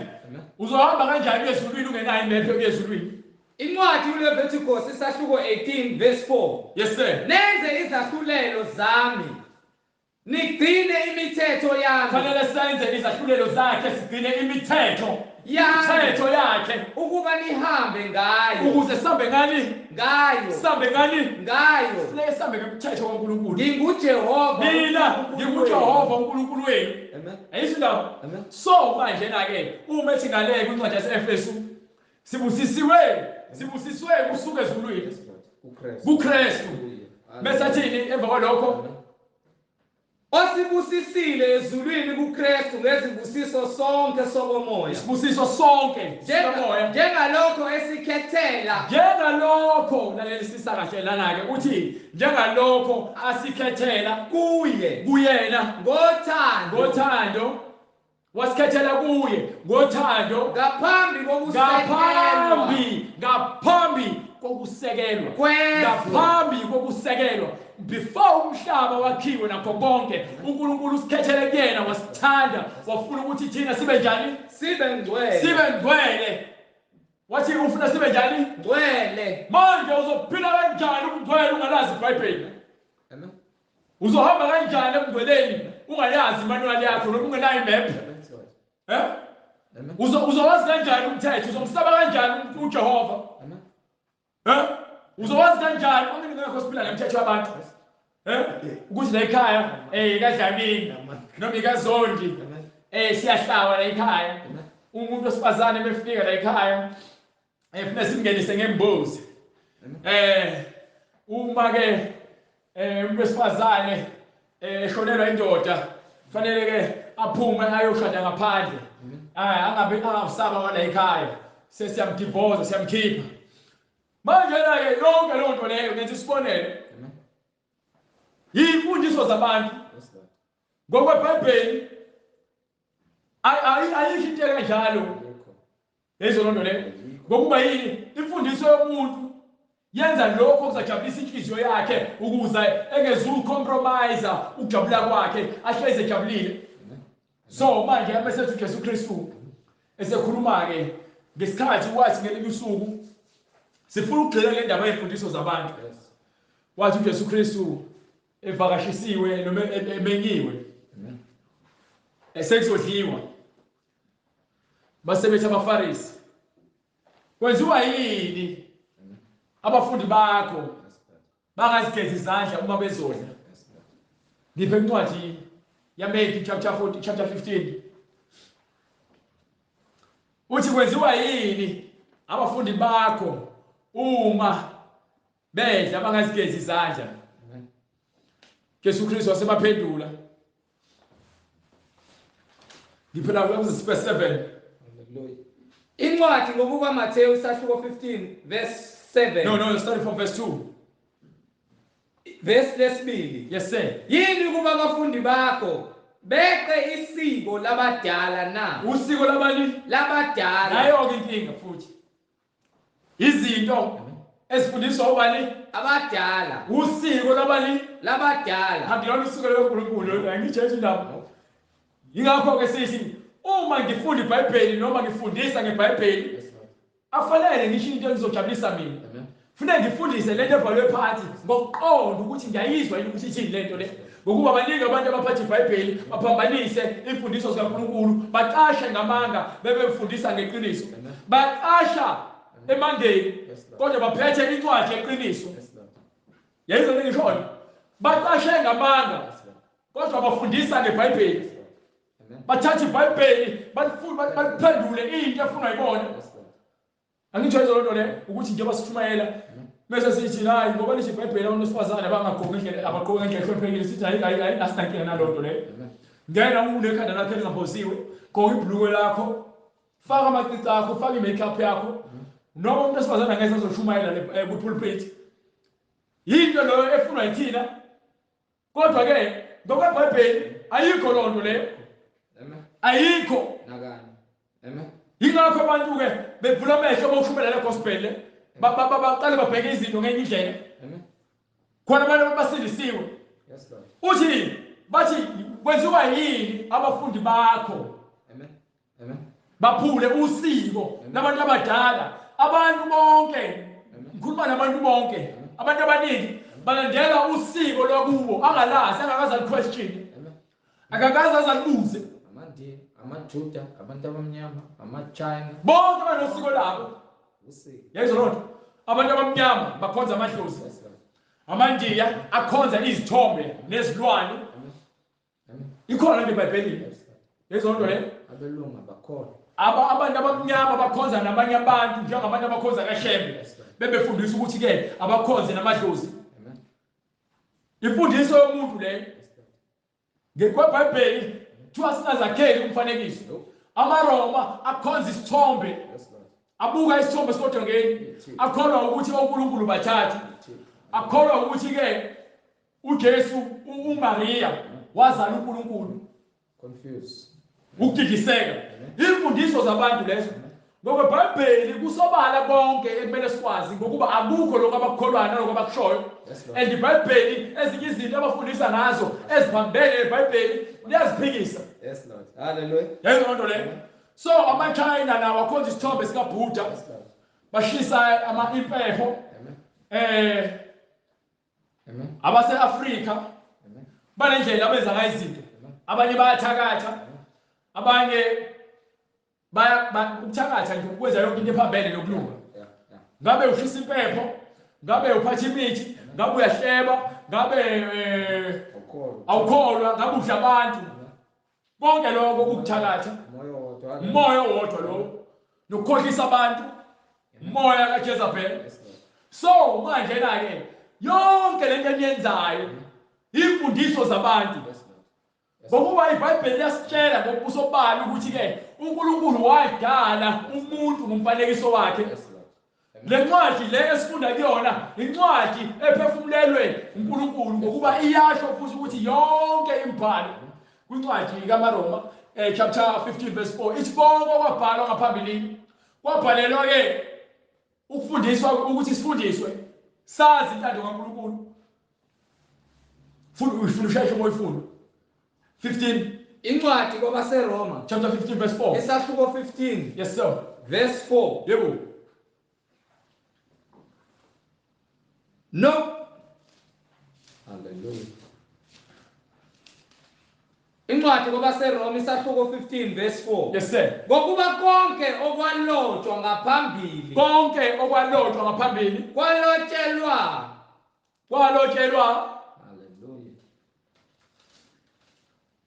Uzohamba kanjani ezulwini ungenayo imap yezulwini? Incwadi uLeviticus isahluko 18 verse 4. Yes sir. Nenze izahlulelo zami. Nigcine imithetho yami. Fanele senze izahlulelo zakhe sigcine imithetho yakhe ukuba nihambe ngayo. Ukuze sihambe ngani? Ngayo. Sihambe ngani? Ngayo. Funeka sihambe ngemithetho kaNkulunkulu. NginguJehova. Mina nginguJehova uNkulunkulu wenu. Amen. Ayisho la. So manje na ke uma ethi ngale kwincwadi yaseEfesu sibusisiwe kusuka ezulwini kuKristu. Bese athini emva kwalokho? Osibusisile ezulwini kuKristu ngezibusiso sonke sokomoya. Isibusiso sonke sokomoya. Njengalokho esikhethela. Njengalokho lalelisisa kahle lana ke uthi njengalokho asikhethela kuyena ngothando. Wasikhethela kuye ngothando ngaphambi kokusekelwa. Before umhlaba wakhiwe nakho konke uNkulunkulu usikhethele kuyena wasithanda wafuna ukuthi thina sibe njani? Sibe ngcwele. Wathi ufuna sibe njani? Ngcwele. Manje uzophila kanjani ukungcwele ungalazi iBhayibheli? Amen. Uzohamba kanjani ekungcweleni ungayazi imanual yakho noma ungenayo imap? Uzowazi kanjani umthetho? Uzomsaba kanjani uJehova? Uzowazi kanjani uma ngingekho siphila ngemithetho yabantu? Ukuthi la ekhaya kaDlamini noma ikaZondi siyahlawa la ekhaya. Umuntu wesifazane befika la ekhaya ufuna simngenise ngembuzi. Uma ke umuntu wesifazane eshonelwa indoda fanele ke aphume ayoshada ngaphandle. Angabusaba wala ekhaya. Sesiyamdivorce siyamkhipha. Manje la ke yonke lo nto leyo ngenza isibonelo. Imfundiso zabantu. Ngoba iBhayibheli ayisho into kanjalo. Lezo lonto leyo. Ngokuba yini imfundiso yomuntu yenza lokho okuzajabulisa inhliziyo yakhe ukuze engezukhompромisa ukujabula kwakhe ahleze ejabulile. So manje amesethu uJesu Kristu esekhuluma ke ngesikhathi wathi ngelinye usuku sifuna ukugxila le ndaba yemfundiso zabantu. Wathi uJesu Kristu evakashisiwe noma emenyiwe. Esekuzodliwa. Basebethi abaFarisi. Kwenziwa yini abafundi bakho bangazigezi izandla uma bezodla? Ngiphe incwadi yaMatthew chapter 15. Uthi kwenziwa yini abafundi bakho uma bedla bangazigezi izandla? Jesu Kristu wasebaphendula. Ngiphela verse 7. Incwadi ngokuka Matthew isahluko 15 verse 7. No, starting from verse 2. Verse lesibili. Yes, sir. Yini kuba abafundi bakho beqe isiko labadala na? Usiko labani? Labadala. Nayo inkinga futhi. Izinto esifundiswa ubani? Abadala. Usiko labani? Labadala. Angilona usiko lweNkulunkulu, angitsheje indaba. Ingakho ke sithi uma ngifunda iBhayibheli noma ngifundisa ngeBhayibheli, Yes, Lord. afanele ngisho into engizojabulisa mina. Amen. Kufanele ngifundise lento ebhalwe phansi ngokuqonda ukuthi ngiyayizwa yini ukuthi ithini lento le. Ngokuba baningi abantu abaphatha iBhayibheli baphambanise imfundiso zikaNkulunkulu, baqashe ngamanga bebefundisa ngeqiniso. Baqasha emangeni kodwa baphethe incwadi yeqiniso. Yes, Lord. Yayizwa ngisho. Baqashe ngamanga Yes, Lord. kodwa bafundisa ngeBhayibheli. Yes, Lord. Amen. Bathatha iBhayibheli baphendule into efuna uyibona. Yes, Lord. Angitsho izolo le ukuthi njengoba sishumayela bese sithi hayi ngoba lisho iBhayibheli abantu besifazane abangagqoki ngendlela abagqoki ngendlela ehloniphekile sithi hayi asinankinga nalonto le. Amen. Ngena unekhanda lakho elingabhosiwe, gqoka ibhlukwe lakho, faka amacici akho, faka imakeup yakho. Noma umuntu esifazane angeke azoshumayela ku pulpit. Yinto lo efuna yithina. Kodwa ke ngoba iBhayibheli ayikho lonto le. Amen. Ayikho. Nakani. Amen. Yingakho abantu ke bevula amehlo bokushumela le gospel le. Baqale babheke izinto ngenye indlela. Amen. Khona abantu basindisiwe. Yes, Lord. Uthi bathi kwenziwa yini abafundi bakho Amen. Amen. baphule usiko labantu abadala. Abantu bonke ngikhuluma nabantu bonke. Abantu abaningi balandela usiko lwakubo angalazi angakaze aliquestion. Amen. Akakaze azalibuze. Amandi, amaJuda, abantu abamnyama, amaChina. Bonke banosiko labo. Usiko. Yayizwa lona. Abantu abamnyama bakhonza amadlozi. Yes, Lord. AmaNdiya akhonza izithombe nezilwane. Amen. Amen. Ikhona le eBhayibhelini. Yes, Lord. Yayizwa lona le. Abelungu bakhona. Abantu abamnyama bakhonza nabanye abantu njengabantu abakhonza kaShembe. Bebefundisa ukuthi ke abakhonze namadlozi. Amen. Imfundiso yomuntu le. Yes, Lord. NgeBhayibheli kuthiwa singazakheli umfanekiso. AmaRoma akhonza isithombe. Yes, Lord. Abuka isithombe sodongeni. Akholwa ukuthi oNkulunkulu bathathu. Akholwa ukuthi ke uJesu uMaria wazala uNkulunkulu. Confused. Ukudidiseka. Imfundiso zabantu lezo. Ngoba iBhayibheli kusobala bonke ekumele sikwazi ngokuba akukho lokho abakukholwayo nalokho abakushoyo. And iBhayibheli ezinye izinto abafundisa ngazo eziphambene neBhayibheli liyaziphikisa. Yes, Lord. Hallelujah. Yayizwa lento le. So amaChina nawo akhonza isithombe sikaBuddha. Yes, Lord. Bashisa impeho. Amen. Amen. Abase-Afrika Amen. banendlela abenza ngayo izinto. Abanye bayathakatha. Abanye ukuthakatha nje ukwenza yonke into ephambene nokulunga. Yeah. Yeah. Ngabe ushisa impepho, ngabe uphatha imithi, ngabe uyahleba, ngabe awukholwa, ngabe udla abantu. Konke lokho ukuthakatha. Moyo wodwa. Umoya owodwa lo. Nokukhohlisa abantu. Umoya kaJezebel. Yes, Lord. So manje na ke yonke lento eniyenzayo imfundiso zabantu. Yes, Lord. Ngokuba iBhayibheli yasitshela ngokubuso bani ukuthi ke uNkulunkulu wadala umuntu ngomfanekiso wakhe. Yes, Lord. Amen. Le ncwadi le esifunda kuyona incwadi ephefumulelwe uNkulunkulu ngokuba iyasho futhi ukuthi yonke imibhalo kwincwadi kaMaroma chapter 15 verse 4 ithi konke okwabhalwa ngaphambilini kwabhalelwa ke ukufundiswa ukuthi sifundiswe sazi intando kaNkulunkulu. Ufuna usheshe moyifuna 15 Incwadi kwabaseRoma chapter 15 verse 4. isahluko 15 Yes sir. verse 4. Yebo. No. Hallelujah. Incwadi kwabaseRoma isahluko 15 verse 4. Yes sir. Ngokuba konke okwalotshwa ngaphambili Konke okwalotshwa ngaphambili kwalotshelwa kwalotshelwa Hallelujah.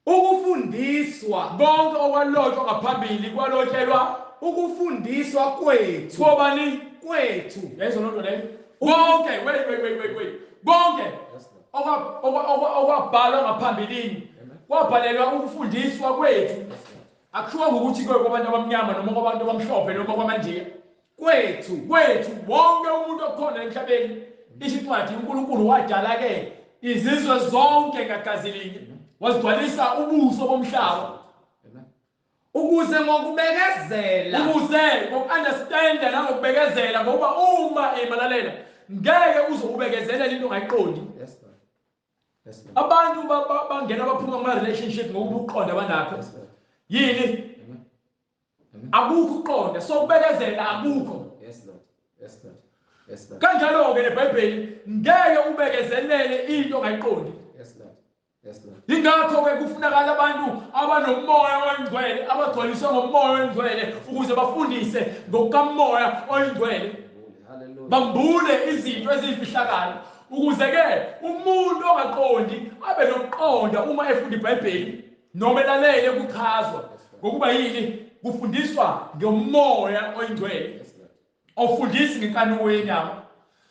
ukufundiswa konke okwalotshwa ngaphambili kwalotshelwa ukufundiswa kwethu sobani kwethu. yayizwa lonto leyo konke wait konke Yes, Lord. okwabhalwa ngaphambilini kwabhalelwa ukufundiswa kwethu. Yes, Lord. akushiwo ukuthi kwabantu abamnyama noma kwabantu abamhlophe noma kwamandiya kwethu wonke umuntu okhona emhlabeni isho incwadi uNkulunkulu wadala ke izizwe zonke ngagazi linye wazigcwalisa ubuso bomhlaba ukuze ngokubekezela ngoku-understanda nangokubekezela ngoba uma emalalela ngeke uze ubekezelela into ongayiqondi Yes, Lord. Yes, Lord. abantu bangena baphuma kuma-relationship ngokuba uqonda banakho Yes, Lord. yini Amen. Amen. akukho uqonda so ukubekezela akukho Yes, Lord. Yes, Lord. Yes, Lord. kanjalo-ke nebhayibheli ngeke ubekezelele into ongayiqondi Yes, Lord. Yes, Lord. yingakho-ke kufunakala abantu abanomoya oyingcwele abagcwaliswe ngomoya oyingcwele ukuze bafundise ngokukamoya oyingcwele Hallelujah. bambule izinto eziyimfihlakalo ukuze-ke umuntu ongaqondi abe nokuqonda uma efunda ibhayibheli noma elalele kuchazwa ngokuba yini kufundiswa ngomoya oyingcwele Yes, Lord. awufundisi ngenkanuko yenyama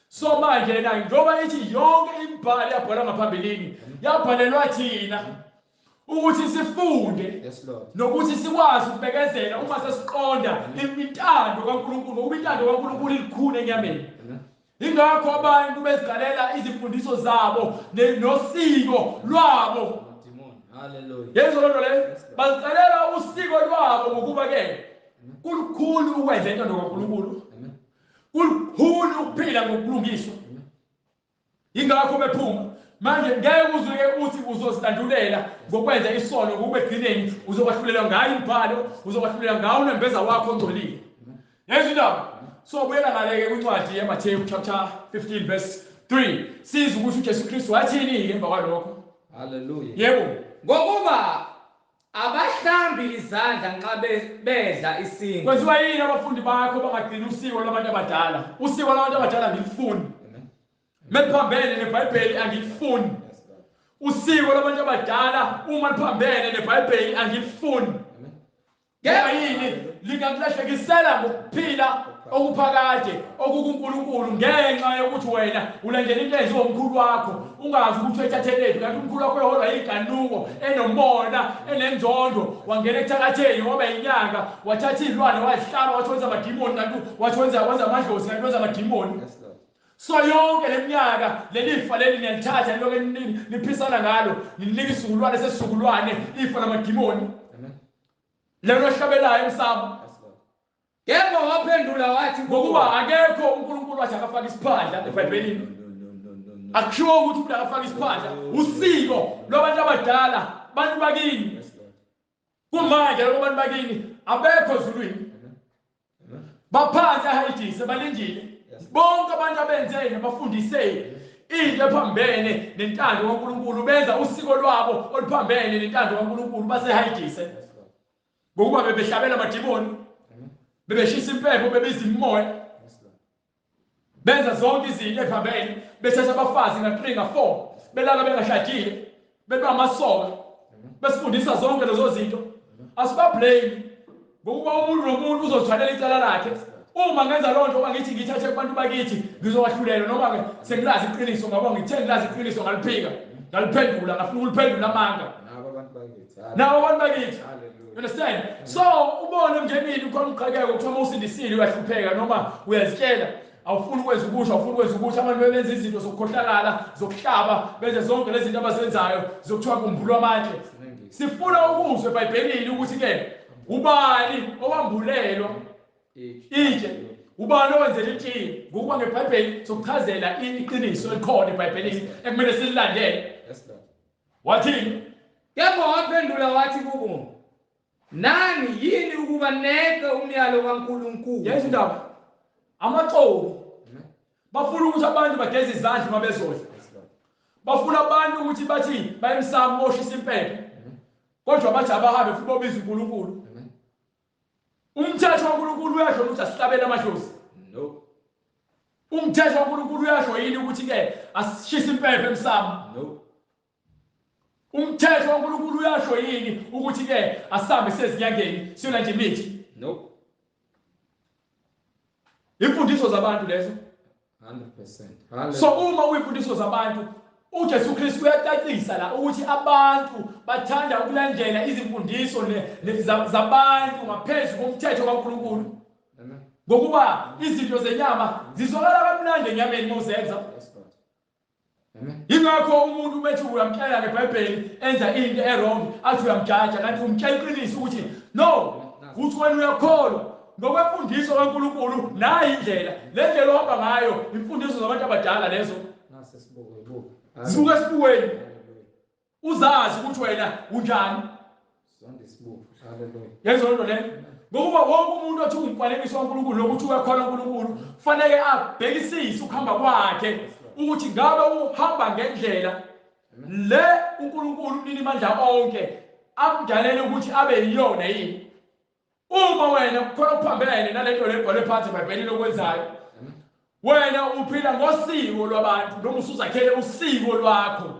so manje na njengoba ithi yonke imibhalo yabhalwa ngaphambilini yabhalelwa thina ukuthi sifunde Yes, Lord. nokuthi sikwazi ukubekezela uma sesiqonda intando kaNkulunkulu ngoba intando kaNkulunkulu ilikhulu enyameni Amen. ingakho abantu bezigalela izimfundiso zabo nosiko lwabo Demon. Hallelujah. yezwa loo nto leyo bazigalela usiko lwabo ngokuba-ke kulukhulu ukwenza intando kaNkulunkulu Amen. kulukhulu ukuphila ngokulungiswa ingakho bephuma manje ngeke uzuke uthi uzozilandulela ngokwenza isono ngokuba egcineni uzokwahlulela ngayo imibhalo uzokwahlulela ngawo unembeza wakho ongcolile yezwa indaba so buyela ngale-ke kwincwadi yamatheyu chapter 15 verse 3 siza ukuthi uJesu Kristu wathini-ke emva kwalokho Hallelujah. yebo ngokuba abahlambi izandla nxa bedla isingo kwenziwa yini abafundi bakho bangagcini usiko lwabantu abadala usiko lwabantu abadala ngilifuni Amen. meliphambene nebhayibheli angilifuni Yes, Lord. usiko lwabantu abadala uma liphambene nebhayibheli angilifuni Amen. ngoba yini lingakulehlekisela ngokuphila okuphakade okukuNkulunkulu ngenxa yokuthi wena ulandela into enziwa umkhulu wakho ungazi ukuthi uyethathelephi kanti umkhulu wakho uyoholwa yinkanuko enomona enenzondo wangena ekuthakatheni waba yinyanga wathatha iy'lwane wazihlaba wathi wenza amadimoni kanti wathi wenza amadlozi kanti wenza amadimoni Yes, Lord. so yonke leminyaka lelifa leli niyalithatha liloke niphisana ngalo ninika isizukulwane sesizukulwane ifa lamadimoni Amen. lelo hlabelayo emsamo Yes, Lord. yebo waphendula wathi ngokuba akekho uNkulunkulu wathi akafaka isiphandla ebhayibhelini No. akushiwo ukuthi umuntu akafaka isiphandla usiko lwabantu abadala bantu bakini Yes, Lord. kumanje lokho bantu bakini abekho ezulwini Amen. Amen. baphansi ehayidise balindile Yes. bonke abantu abenzeni bafundise into ephambene nentando kaNkulunkulu benza usiko lwabo oluphambene nentando kaNkulunkulu basehayidise Yes, Lord. ngokuba bebehlabela amadimoni Amen. bebeshisa impepho bebiza imimoya Yes, Lord. benza zonke izinto ephambene bethatha abafazi nga-3 nga-4 belala bengashadile bebamasoka besifundisa zonke lezo zinto asibablame ngokuba umuntu nomuntu uzozithwalela icala lakhe uma ngenza loo nto ngithi ngithathe kubantu bakithi ngizowahlulela noma-ke sengilazi iqiniso ngabo ngithe ngilazi iqiniso ngaliphika ngaliphendula ngafuna ukuliphendula amanga Nabo abantu bakithi. nabo abantu bakithi Hallelujah. understand so ubone emndenini ukhona uqhakeko kuthiwa uma usindisile uyahlupheka noma uyazitshela awufuni ukwenza ukusho awufuni ukwenza ukuthi abantu bebenza izinto zokukhohlakala zokuhlaba benze zonke lezi zinto abazenzayo zokuthiwa kumbulwa amandla sifuna ukuzwe ebhayibhelini ukuthi-ke ubani owambulelwa itshe ubani owenzela itshiyi ngokuba ngebhayibheli sokuchazela iqiniso elikhona ebhayibhelini ekumele sililandele Yes, Lord. wathini yebo waphendula wathi kubo nani yini ukuba neke umyalo kaNkulunkulu yezwa indaba amaxoki Amen. bafuna ukuthi abantu bageze izandla uma bezodla Yes, Lord. bafuna abantu ukuthi bathi bayemsamo boshisa impepho kodwa bathi abahambe futhi bobiza uNkulunkulu Amen. umthetho kaNkulunkulu uyasho ukuthi asihlabele amadlozi No. umthetho kaNkulunkulu uyasho yini ukuthi-ke asishise impepho emsamo No. umthetho kaNkulunkulu uyasho yini ukuthi-ke asihambe sezinyangeni siyolanda imithi No. imfundiso zabantu lezo 100%. so uma uyimfundiso zabantu uJesu Kristu uyacacisa la ukuthi abantu bathanda ukulandela izimfundiso zabantu ngaphezu komthetho kaNkulunkulu. Amen. Ngokuba izinto zenyama zizwakala kamnandi enyameni mozenza. Yes, God. Amen. Ingakho umuntu bethi uyamtshela ngeBhayibheli enza into errong athi uyamjaja kanti umtshela iqiniso ukuthi no, uthi wena uyakholwa ngokwemfundiso kaNkulunkulu nayi indlela. Le ndlela ohamba ngayo imfundiso zabantu abadala lezo. Nasi sibuke ibuku. Sibuke esibukweni. Hallelujah. Uzazi ukuthi wena unjani. Sonke isibuku. Hallelujah. Yenzo lento le. Ngokuba wonke umuntu othi umfanekiswa kaNkulunkulu nokuthi uyakholwa uNkulunkulu kufanele abhekisise ukuhamba kwakhe ukuthi ngabe uhamba ngendlela le uNkulunkulu uNinimandla onke amdalele ukuthi abe yiyona yini. Uma wena kukhona ukuphambene nalento lebhale phansi eBhayibhelini lokwenzayo, wena uphila ngosiko lwabantu noma usuzakhele usiko lwakho.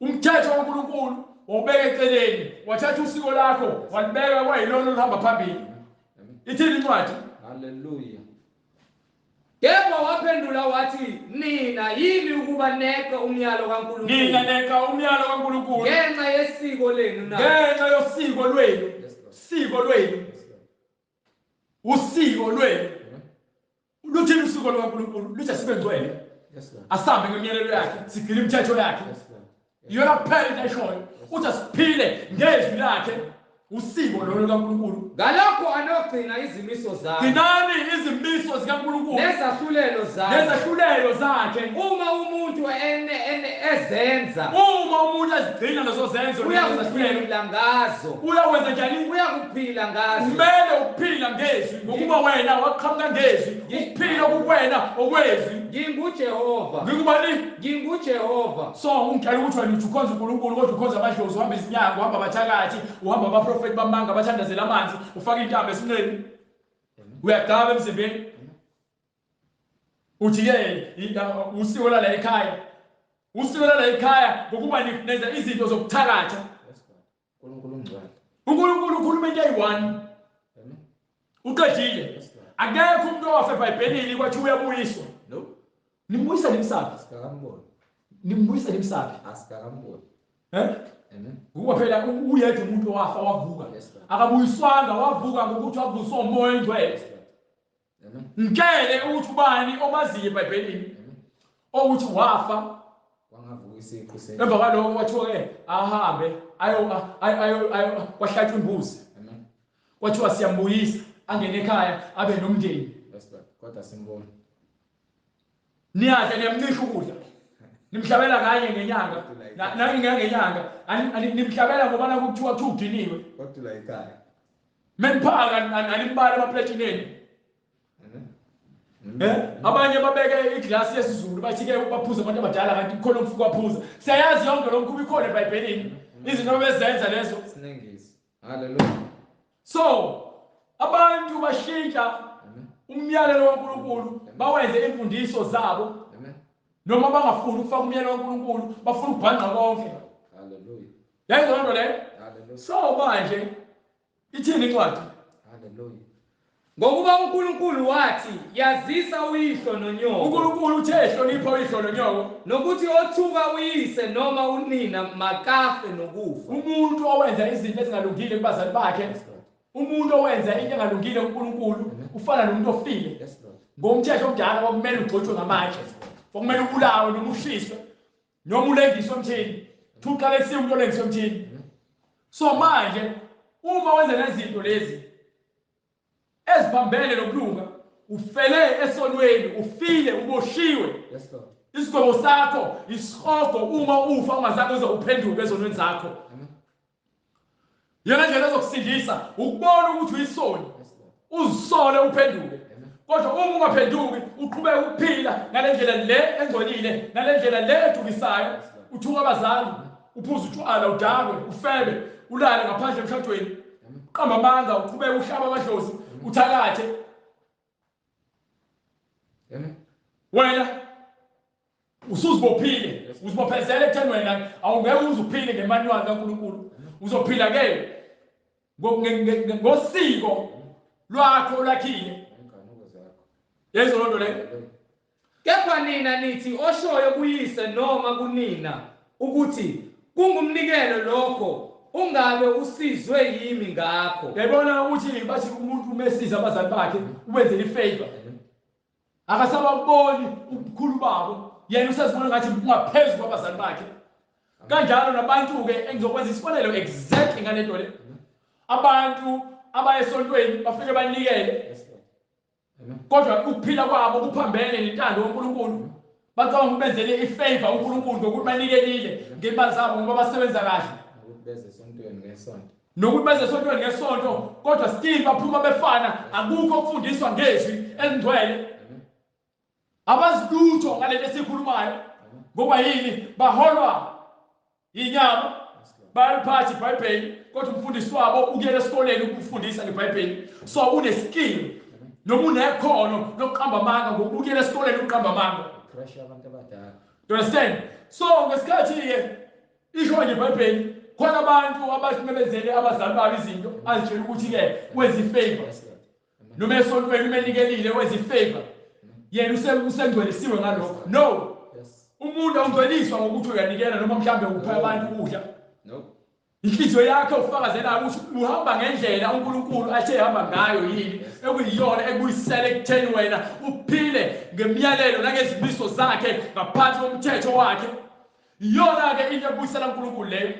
Umthetho kaNkulunkulu wawubeka eceleni, wathatha usiko lakho walibeka kwayilona oluhamba phambili. Ithini incwadi? Hallelujah. Kepha waphendula wathi, nina yini ukuba neqe umyalo kaNkulunkulu? Nina neqa umyalo kaNkulunkulu Ngenxa yesiko lenu na? ngenxa yosiko lwenu. Yes, Lord. Siko lwenu. Yes, Lord. Usiko lwenu. Amen. Luthini usiko lwaNkulunkulu? Luthi sibe ngcwele. Yes, Lord. Asambe ngemiyalelo yakhe, sigcine imithetho yakhe. Yes, Lord. Iyona kuphela into eshoyo. Uthi siphile ngezwi lakhe. Usiko lolo kaNkulunkulu. Ngalokho anogcina izimiso zakhe Gcinani izimiso zikaNkulunkulu nezahlulelo zakhe. nezahlulelo zakhe. Uma umuntu ezenza Uma umuntu azigcina lezo zenzo nezahlulelo, uyakuphila ngazo. uyakwenza njani? Uyakuphila ngazo. Kumele ukuphila ngezwi ngokuba wena waqhamuka ngezwi. Ukuphila kuwena okwezwi. NginguJehova. Ngikubani? NginguJehova. So ungitshela ukuthi wena uthi ukhonza uNkulunkulu kodwa ukhonza amadlozi, uhamba izinyanga, uhamba abathakathi, uhamba abaprofeti bamanga abathandazela amanzi, ufaka intaba esinqeni. Uyagaba emzimbeni. Uthi ke usiko la ekhaya. Usiko la ekhaya ngokuba nenza izinto zokuthakatha. Yes, God. uNkulunkulu ungcwele. uNkulunkulu ukhuluma into eyi-1. Amen. Uqedile. Yes, Lord. Akekho umuntu owafa eBhayibhelini kwathi uyabuyiswa. No. Nimbuyisa nimsaphi? Asikakamboni. Nimbuyisa nimsaphi? Asikakamboni. Amen. Ukuba phela uyedwa umuntu owafa wavuka. Yes, Lord. Akabuyiswanga, wavuka ngokuthi wavuswa umoya engcwele. Yes, Lord. Amen. Ngikele ukuthi ubani omaziyo eBhayibhelini ukuthi wafa Wangavuka isiqu se. emva kwaloko kwathiwa ke ahambe kwahlatshwa imbuzi. Amen. Kwathiwa siyambuyisa angene ekhaya abe nomndeni. Yes, Lord. Kodwa simboni. Niyadla niyamncisha ukudla. Nimhlabela kanye ngenyanga. Nangenyanga. Nimhlabela ngoba nakuthiwa udiniwe. Kodwa la ekhaya. Menphaka animbala amaplatini enu. Abanye babeke iglasi yesiZulu bathi ke baphuza abantu abadala kanti kukhona umfuko waphuza. Siyayazi yonke lo mkhuba ikhona eBhayibhelini. Izinto bezenza lezo. Sinengisi. Hallelujah. So abantu bashintsha umyalelo kaNkulunkulu bawenze imfundiso zabo. Amen. Noma bangafuni ukufaka umyalelo kaNkulunkulu bafuna ukubhanqa konke. Hallelujah. Yenza lento le. Hallelujah. So manje ithini incwadi? Hallelujah. Ngokuba uNkulunkulu wathi, yazisa uyihlo nonyoko. uNkulunkulu uthe hlonipha uyihlo nonyoko. Nokuthi othuka uyise noma unina makafe nokufa. Umuntu owenza izinto ezingalungile kubazali bakhe, Yes, Lord. umuntu owenza into engalungile kuNkulunkulu ufana nomuntu ofile. Yes, Lord. Ngomthetho omdala kwakumele ugcotshwe ngamatshe. Kwakumele ubulawe noma ushiswe noma ulengiswe emthini. Thuqa lesiwe umuntu olengiswe emthini. So manje uma wenza lezi zinto lezi eziphambene nokulunga, ufele esonweni, ufile, uboshiwe. Yes, Lord. Isigwebo sakho isihogo uma ufa ungazange uze uphenduke ezonweni zakho. Amen. Yena ndlela ezokusindisa ukubona ukuthi uyisoni, Yes, Lord. uzisole uphenduke. Amen. Kodwa uma ungaphenduki uqhubeka ukuphila ngale ndlela le engcolile, ngale ndlela le edukisayo, uthuka abazali, uphuza utshwala, udakwe, ufebe, ulale ngaphandle emshadweni, uqamba amanga, uqhubeka uhlaba amadlozi, uthakathe. Amen. Wena usuzibophile, uzibophezele ekutheni wena awungeke uzuphile ngemanual kaNkulunkulu. Uzophila ke ngosiko lwakho olakhile. Inkanuko zakho. Yenzo lento le. Hallelujah. Kepha nina nithi oshoyo kuyise noma kunina ukuthi kungumnikelo lokho ungabe usizwe yimi ngakho. Yayibona ukuthi bathi umuntu umesiza abazali bakhe ubenzele ifavor. Akasababoni ubukhulu babo. Yena usazibona ngathi ungaphezulu kwabazali bakhe. Kanjalo nabantu ke engizokwenza isibonelo exactly ngale nto le. Abantu abayesontweni bafike banikele. Kodwa ukuphila kwabo kuphambene nentando kaNkulunkulu. Bacabanga ubenzele ifavor uNkulunkulu ngokuthi banikelile ngemali zabo ngoba basebenza kahle. Nokuthi beze esontweni ngesonto kodwa still baphuma befana akukho ukufundiswa ngezwi elingcwele. Abazilutho ngale esikhulumayo ngoba yini baholwa inyama bayaliphathi iBhayibheli kodwa umfundisi wabo ukuyela esikoleni ukufundisa ngeBhayibheli. So une skill noma unekhono lokuqamba amanga ngokubukela esikoleni uqamba amanga. Pressure abantu abadala. You understand? So ngesikhathi ke isho nje iBhayibheli khona abantu abasimebezele abazali babo izinto azitshela ukuthi ke wenza ifavor. Noma esontweni umenikelile wenza ifavor. Yena usengcwelisiwe ngalokho. No. Umuntu awungcweliswa ngokuthi uyanikela noma mhlambe upha abantu ukudla. No. Inhliziyo yakhe ufakazela ukuthi uhamba ngendlela uNkulunkulu athe ehamba ngayo yini ekuyiyona ekuyisele ekutheni wena uphile ngemiyalelo nangezimiso zakhe ngaphansi komthetho wakhe. Iyona ke into ebuyisela uNkulunkulu leyo.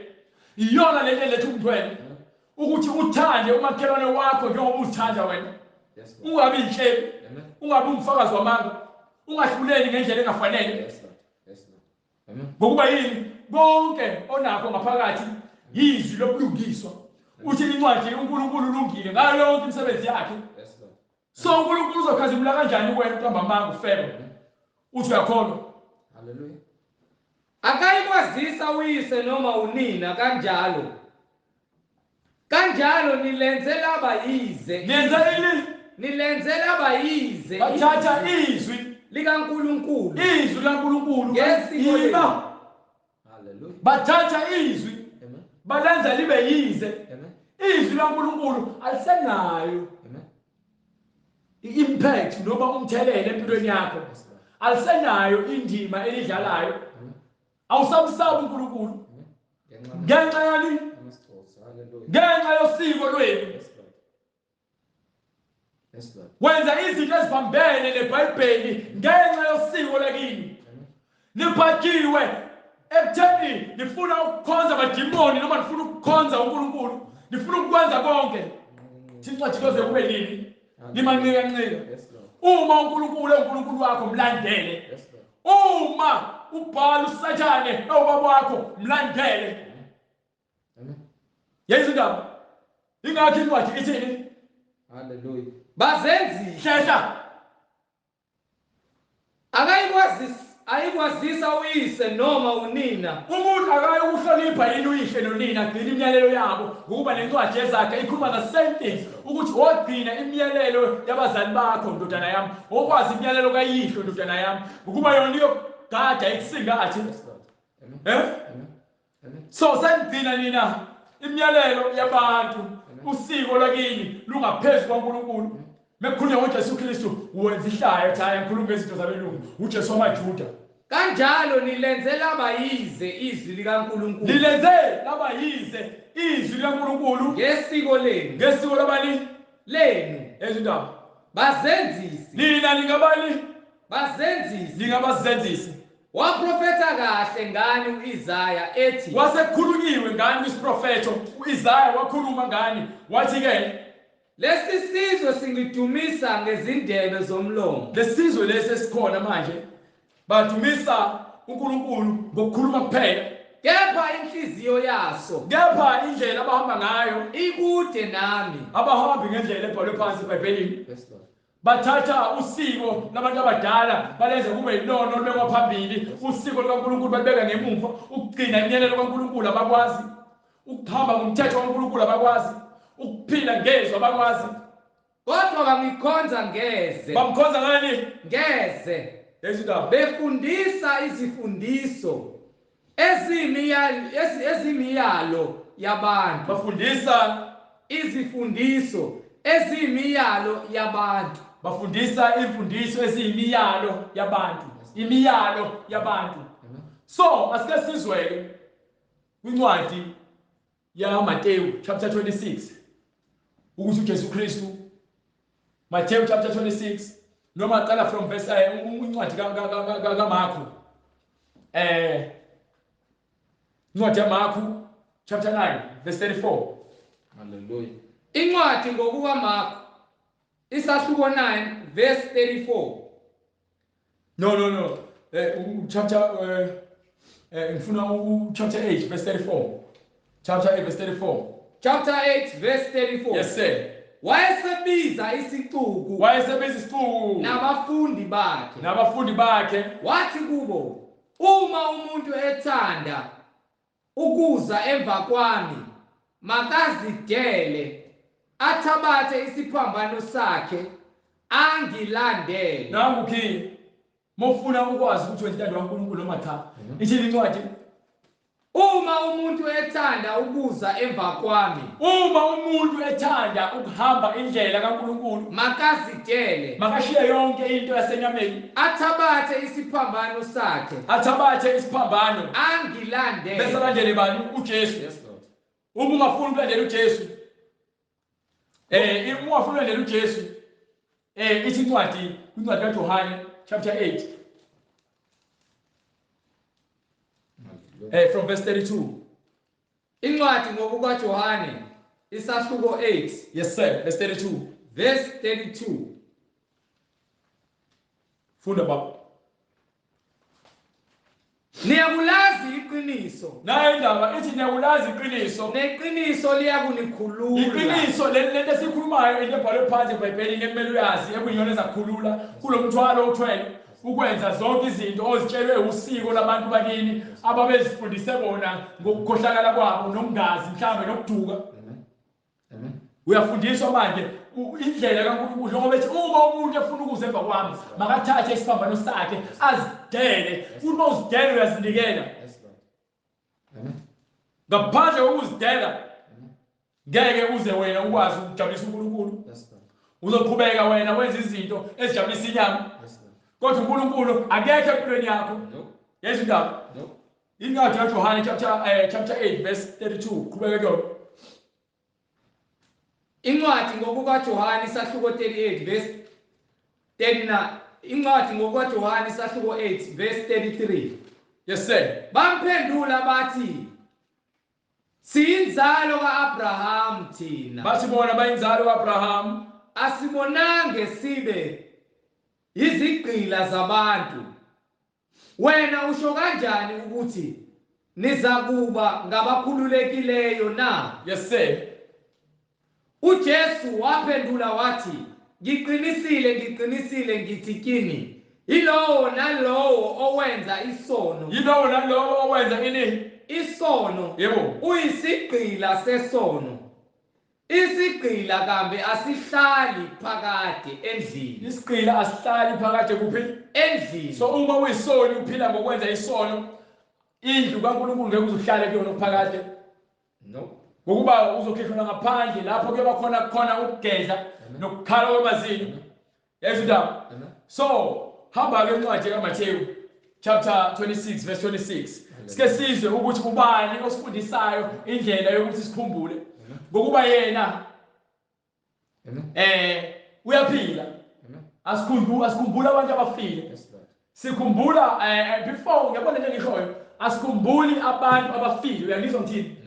Iyona lento lethu umntwana ukuthi uthande umakhelwane wakho njengoba uzithanda wena. Ungabi inhleli, ungabi umfakazi wamanga, ungahluleli ngendlela engafanele. Ngokuba yini bonke onakho ngaphakathi yizwi lokulungiswa. Uthi incwadi uNkulunkulu ulungile ngayo yonke imisebenzi yakhe. So uNkulunkulu uzokhazimula kanjani wena uqamba amanga ufebe? Uthi uyakholwa. Hallelujah. Akayikwazisa uyise noma unina kanjalo. Kanjalo nilenzela abayize. Niyenzele Nilenzela abayize. bathatha izwi likaNkulunkulu. Izwi likaNkulunkulu. Yima. Hallelujah. Bathatha izwi. Amen. Balenza libe yize. Amen. Izwi likaNkulunkulu alisenayo impact noma umthelelo empilweni yakho. Alisenayo indima elidlalayo. Awusabusabi uNkulunkulu. Ngenxa yani? Ngenxa yosiko lwenu. Wenza izinto ezibambene neBhayibheli ngenxa yosiko lakini. Niphakiwe ekutheni nifuna ukukhonza abadimoni noma nifuna ukukhonza uNkulunkulu. Nifuna ukwenza konke. Thixo jikoze kube nini? Nimancika ncika. Uma uNkulunkulu uNkulunkulu wakho mlandele. Uma ubhala uSathane ewubaba wakho mlandele. Yenza indaba. Ingakho incwadi ithini? Hallelujah. Bazenzise. Hlehla. Ayikwazisa uyise noma unina. Umuntu akayokuhlonipha yini uyise nonina agcina imiyalelo yabo ngokuba nencwadi ezakhe ikhuluma the same thing ukuthi wogcina imiyalelo yabazali bakho ndodana yami okwazi imiyalelo kayihlo ndodana yami ukuba yona iyogada ekusingathi. So sengigcina nina imiyalelo yabantu usiko lwakini lungaphezulu kwaNkulunkulu. Mekukhulunywa ngoJesu Kristu wenza ihlaya ethi hayi ngikhuluma ngezinto zabelungu uJesu wamaJuda. Kanjalo nilenzela abayize izwi likaNkulunkulu. Nilenzela abayize izwi likaNkulunkulu ngesiko lenu. Ngesiko labani lenu. Ezindaba. Bazenzisi. Nina ningabani? Bazenzisi. Ningabazenzisi. Waprofeta kahle ngani uIsaya ethi. Wasekhulunyiwe ngani isiprofeto uIsaya wakhuluma ngani wathi ke lesi sizwe singidumisa ngezindebe zomlomo. Lesizwe lesi esikhona manje badumisa uNkulunkulu ngokukhuluma kuphela. Kepha inhliziyo yaso. Kepha indlela abahamba ngayo ikude nami. Abahambi ngendlela ebhalwe phansi eBhayibhelini. Bathatha usiko labantu abadala balenza kube yilono olubekwa phambili. Usiko likaNkulunkulu balibeka ngemuva. Ukugcina imiyalelo kaNkulunkulu abakwazi. Ukuhamba ngomthetho kaNkulunkulu abakwazi. Ukuphila ngezwi abakwazi. Kodwa bangikhonza ngeze. Bamkhonza ngani? Ngeze. Ezindaba. Befundisa izifundiso ezimiyalo yabantu. Bafundisa izifundiso ezimiyalo yabantu. Bafundisa imfundiso eziyimiyalo yabantu. imiyalo yabantu. So asike sizwele kwincwadi yaMateyu chapter 26 ukuthi uJesu Kristu, Matthew chapter 26, noma qala from verse incwadi kaMarku, incwadi yaMarku chapter 9 verse 34. Hallelujah. Incwadi ngokukaMarku isahluko 9 verse 34. No. Chapter chapter 8 verse 34. Chapter 8 verse 34. Chapter 8 verse 34. Yes sir. Wayesebiza isixuku nabafundi bakhe wathi kubo, uma umuntu ethanda ukuza emva kwami makazidele athabathe isiphambano sakhe angilandele. Nangu mofuna ukwazi ukuthi wena intando kaNkulunkulu noma cha. Ithi incwadi, uma umuntu ethanda ukuza emva kwami, uma umuntu ethanda ukuhamba indlela kaNkulunkulu, makazidele, makashiye yonke into yasenyameni, athabathe isiphambano sakhe, athabathe isiphambano, angilandele. bese landele bani? uJesu. Yes, Lord. Uma ungafuni ukulandela uJesu, uma ungafuni ukulandela uJesu, ithi incwadi kaJohane chapter 8 from verse 32. Incwadi ngokukaJohane isahluko 8. Yes sir, verse 32. Verse 32. Funda baba. Niyakulazi iqiniso. Nayo indaba ithi niyakulazi iqiniso. Neqiniso liyakunikhulula. Iqiniso lento esikhulumayo into ebhalwe phansi eBhayibhelini ekumele uyazi ekuyiyona ezakhulula kulomthwalo othwele ukwenza zonke izinto ozitshelwe usiko labantu bakini ababezifundise bona ngokukhohlakala kwabo nokungazi mhlambe nokuduka. Amen. Uyafundiswa manje indlela kaNkulunkulu ngoba ethi uma umuntu efuna ukuza emva kwami makathathe isiphambano sakhe azidele. Uma uzidele uyazinikela. Yes, Lord. Amen. Ngaphandle kokuzidela ngeke uze wena ukwazi ukujabulisa uNkulunkulu. Yes, Lord. Uzoqhubeka wena wenza izinto ezijabulisa inyama. Yes, Lord. Kodwa uNkulunkulu akekho empilweni yakho. No. Yezwa indaba. No. Incwadi kaJohane chapter 8 verse 32. Qhubeka kuyona. Incwadi ngokukaJohane isahluko 38 verse 39. Incwadi ngokukaJohane isahluko 8 verse 33. Yes sir. Bamphendula bathi, siyinzalo kaAbraham thina. Bathi bona bayinzalo kaAbraham, Asibonange sibe izigqila zabantu. Wena usho kanjani ukuthi nizakuba ngabakhululekileyo na? Yes sir. uJesu waphendula wathi, ngiqinisile ngithi kini, ilowo nalowo owenza isono. Yilowo nalowo owenza ini? Isono. Yebo. Uyisigqila sesono. Isigqila kambe asihlali phakade endlini. Isigqila asihlali phakade kuphi? Endlini. So uma uyisoni uphila ngokwenza isono, indlu kaNkulunkulu ngeke uzuhlale kuyona phakade. No. Ngokuba uzokhishwa ngaphandle lapho kuyoba khona ukugedla nokukhala kwamazinyo. Yezwa indaba. So hamba ke incwadi kaMateyu chapter 26 verse 26. Sike sizwe ukuthi ubani osifundisayo indlela yokuthi sikhumbule ngokuba yena uyaphila. Asikhumbula abantu abafile. Sikhumbula before ngiyabona nje ngishoyo asikhumbuli abantu abafile. Uyangizwa ngithini?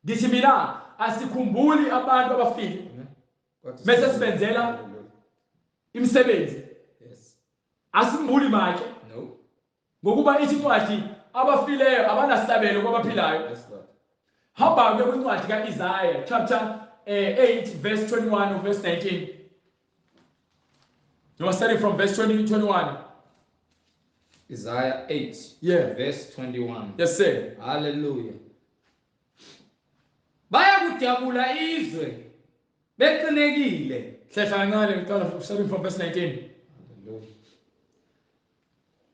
Ngithi mina asikhumbuli abantu abafile. Bese sibenzela imisebenzi. Asikhumbuli manje. Ngokuba ithi incwadi abafileyo abanasabelo kwabaphilayo. Hamba ke kwincwadi kaIsaiah chapter 8 verse 21 to verse 19. You are studying from verse 20 to 21. Isaiah 8 verse 21. Yes sir. Hallelujah. Bayakujabula izwe beqinekile. Hlehla kancane uqala starting from verse 19. Hallelujah.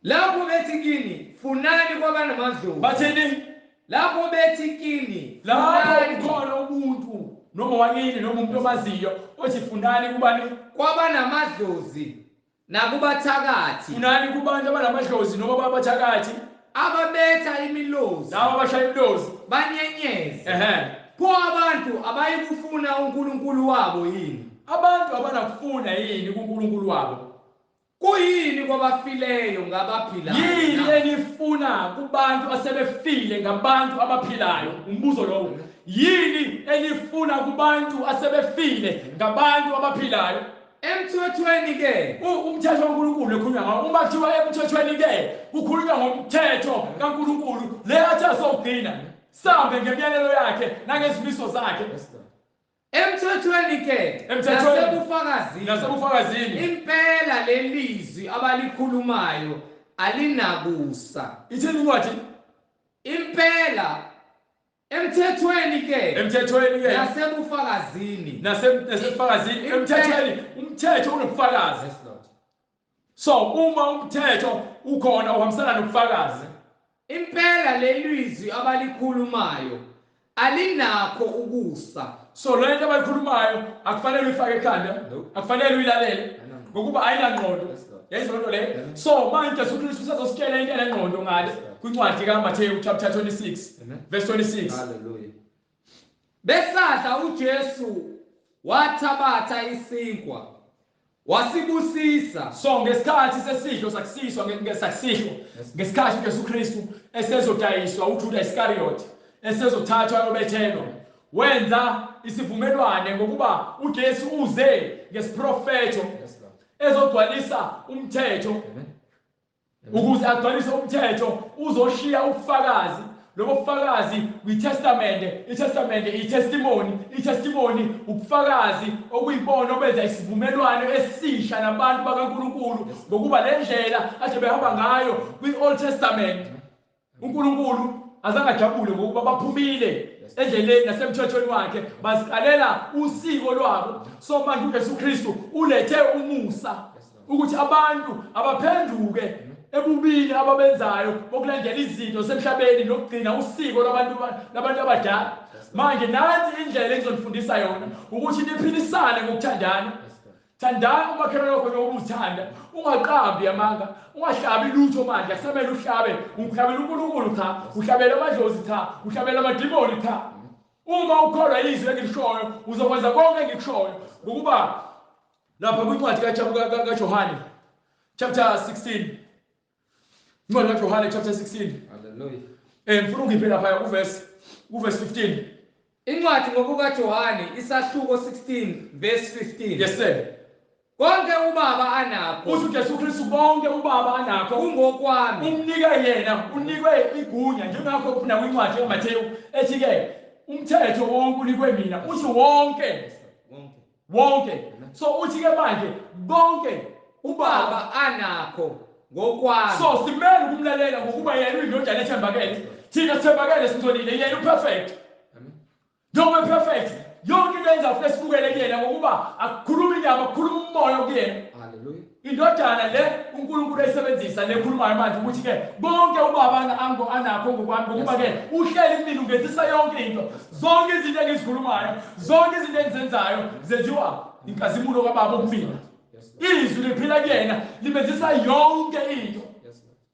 Lapho bethi kini funani kwabanamazulu. Bathini? Lapho bethi kini lapho ukhona umuntu noma wakini noma umuntu omaziyo othi funani kubani? Kwabanamadlozi nakubathakathi Unani kubantu abanamadlozi noma babathakathi ababetha imilozi laba abashaya imlozi. banyenyeze pho abantu abayikufuna uNkulunkulu wabo yini Abantu abanakufuna yini kuNkulunkulu wabo? kuyini kwabafileyo ngabaphilayo Yini na? enifuna kubantu asebefile ngabantu abaphilayo? Umbuzo lowo. Yini enifuna kubantu asebefile ngabantu abaphilayo? Emthethweni ke Umthetho kaNkulunkulu ekhulunywa ngawo. Uma kuthiwa emthethweni ke kukhulunywa ngomthetho kaNkulunkulu le athi asogcina sambe ngemiyalelo yakhe nangezimiso zakhe. emthethweni ke Emthethweni. Nasebufakazini impela lelizwi abalikhulumayo alinakusa ithini incwadi? impela emthethweni ke nasebufakazini Nasebufakazini emthethweni umthetho unobufakazi. So uma umthetho ukhona uhambisana nobufakazi. impela lelizwi abalikhulumayo alinakho ukusa So lento abayikhulumayo akufanele uyifake ekhanda, akufanele uyilalele ngokuba ayinangqondo. Yayizonto le. So manje uKristu usazositshela into enengqondo ngale kwincwadi kaMathewu chapter 26 verse 26. Hallelujah. besadla uJesu wathabatha isinkwa wasibusisa So ngesikhathi sesidlo sakusiswa ngesikhathi uJesu Kristu esezodayiswa uJuda Iscariot esezothathwa ayobethelwa wenza isivumelwano ngokuba uJesu uze ngesiprofeto ezogcwalisa umthetho ukuze agcwalise umthetho uzoshiya ubufakazi lobo bufakazi itestimony ubufakazi okuyibona obenza isivumelwano esisha nabantu bakaNkulunkulu ngokuba le ndlela ade behamba ngayo kwi-Old Testament uNkulunkulu azangajabule ngokuba baphumile endleleni nasemthethweni wakhe baziqalela usiko lwabo. So manje uJesu Kristu ulethe umusa ukuthi abantu abaphenduke ebubini ababenzayo bokulandela izinto semhlabeni nokugcina usiko labantu abadala. Manje nansi indlela engizonifundisa yona ukuthi niphilisane ngokuthandana. Thandana umakhelwane wakho njengoba uzithanda. Ungaqambi amanga, ungahlabi lutho manje, akusamele uhlabe, uhlabela uNkulunkulu cha, uhlabela amadlozi cha, uhlabela amadimoni cha. Uma ukholwa izwi engilishoyo, uzokwenza konke engikushoyo. Ngokuba lapha kwincwadi kaJohane chapter 16. Incwadi kaJohane chapter 16. Hallelujah. Ngifuna ungiphe lapha kuverse 15. incwadi ngokukaJohane isahluko 16 verse 15 Yes sir. konke ubaba anakho Uthi uJesu Kristu konke ubaba anakho kungokwami umnike yena, unikwe igunya njengakho kuphina kwincwadi kaMathewu ethi ke umthetho wonke unikwe mina. Uthi wonke. So uthi ke manje konke ubaba anakho ngokwami. So simele ukumlalela ngokuba yena uyindodana ethembakele. Thina sithembakele singcolile yena uperfect. Njengoba perfect yonke into yenza ufuna sifukele kuyena ngokuba akukhuluma inyama akukhuluma umoya kuyena. Hallelujah. Indodana le uNkulunkulu ayisebenzisa lekhulumayo manje ukuthi ke bonke ubaba anakho ngokwami ngokuba ke uhleli kumina ungenzisa yonke into. Zonke izinto engizikhulumayo, zonke izinto engizenzayo zenziwa inkazimulo kaBaba kumina. Izwi liphila kuyena limenzisa yonke into.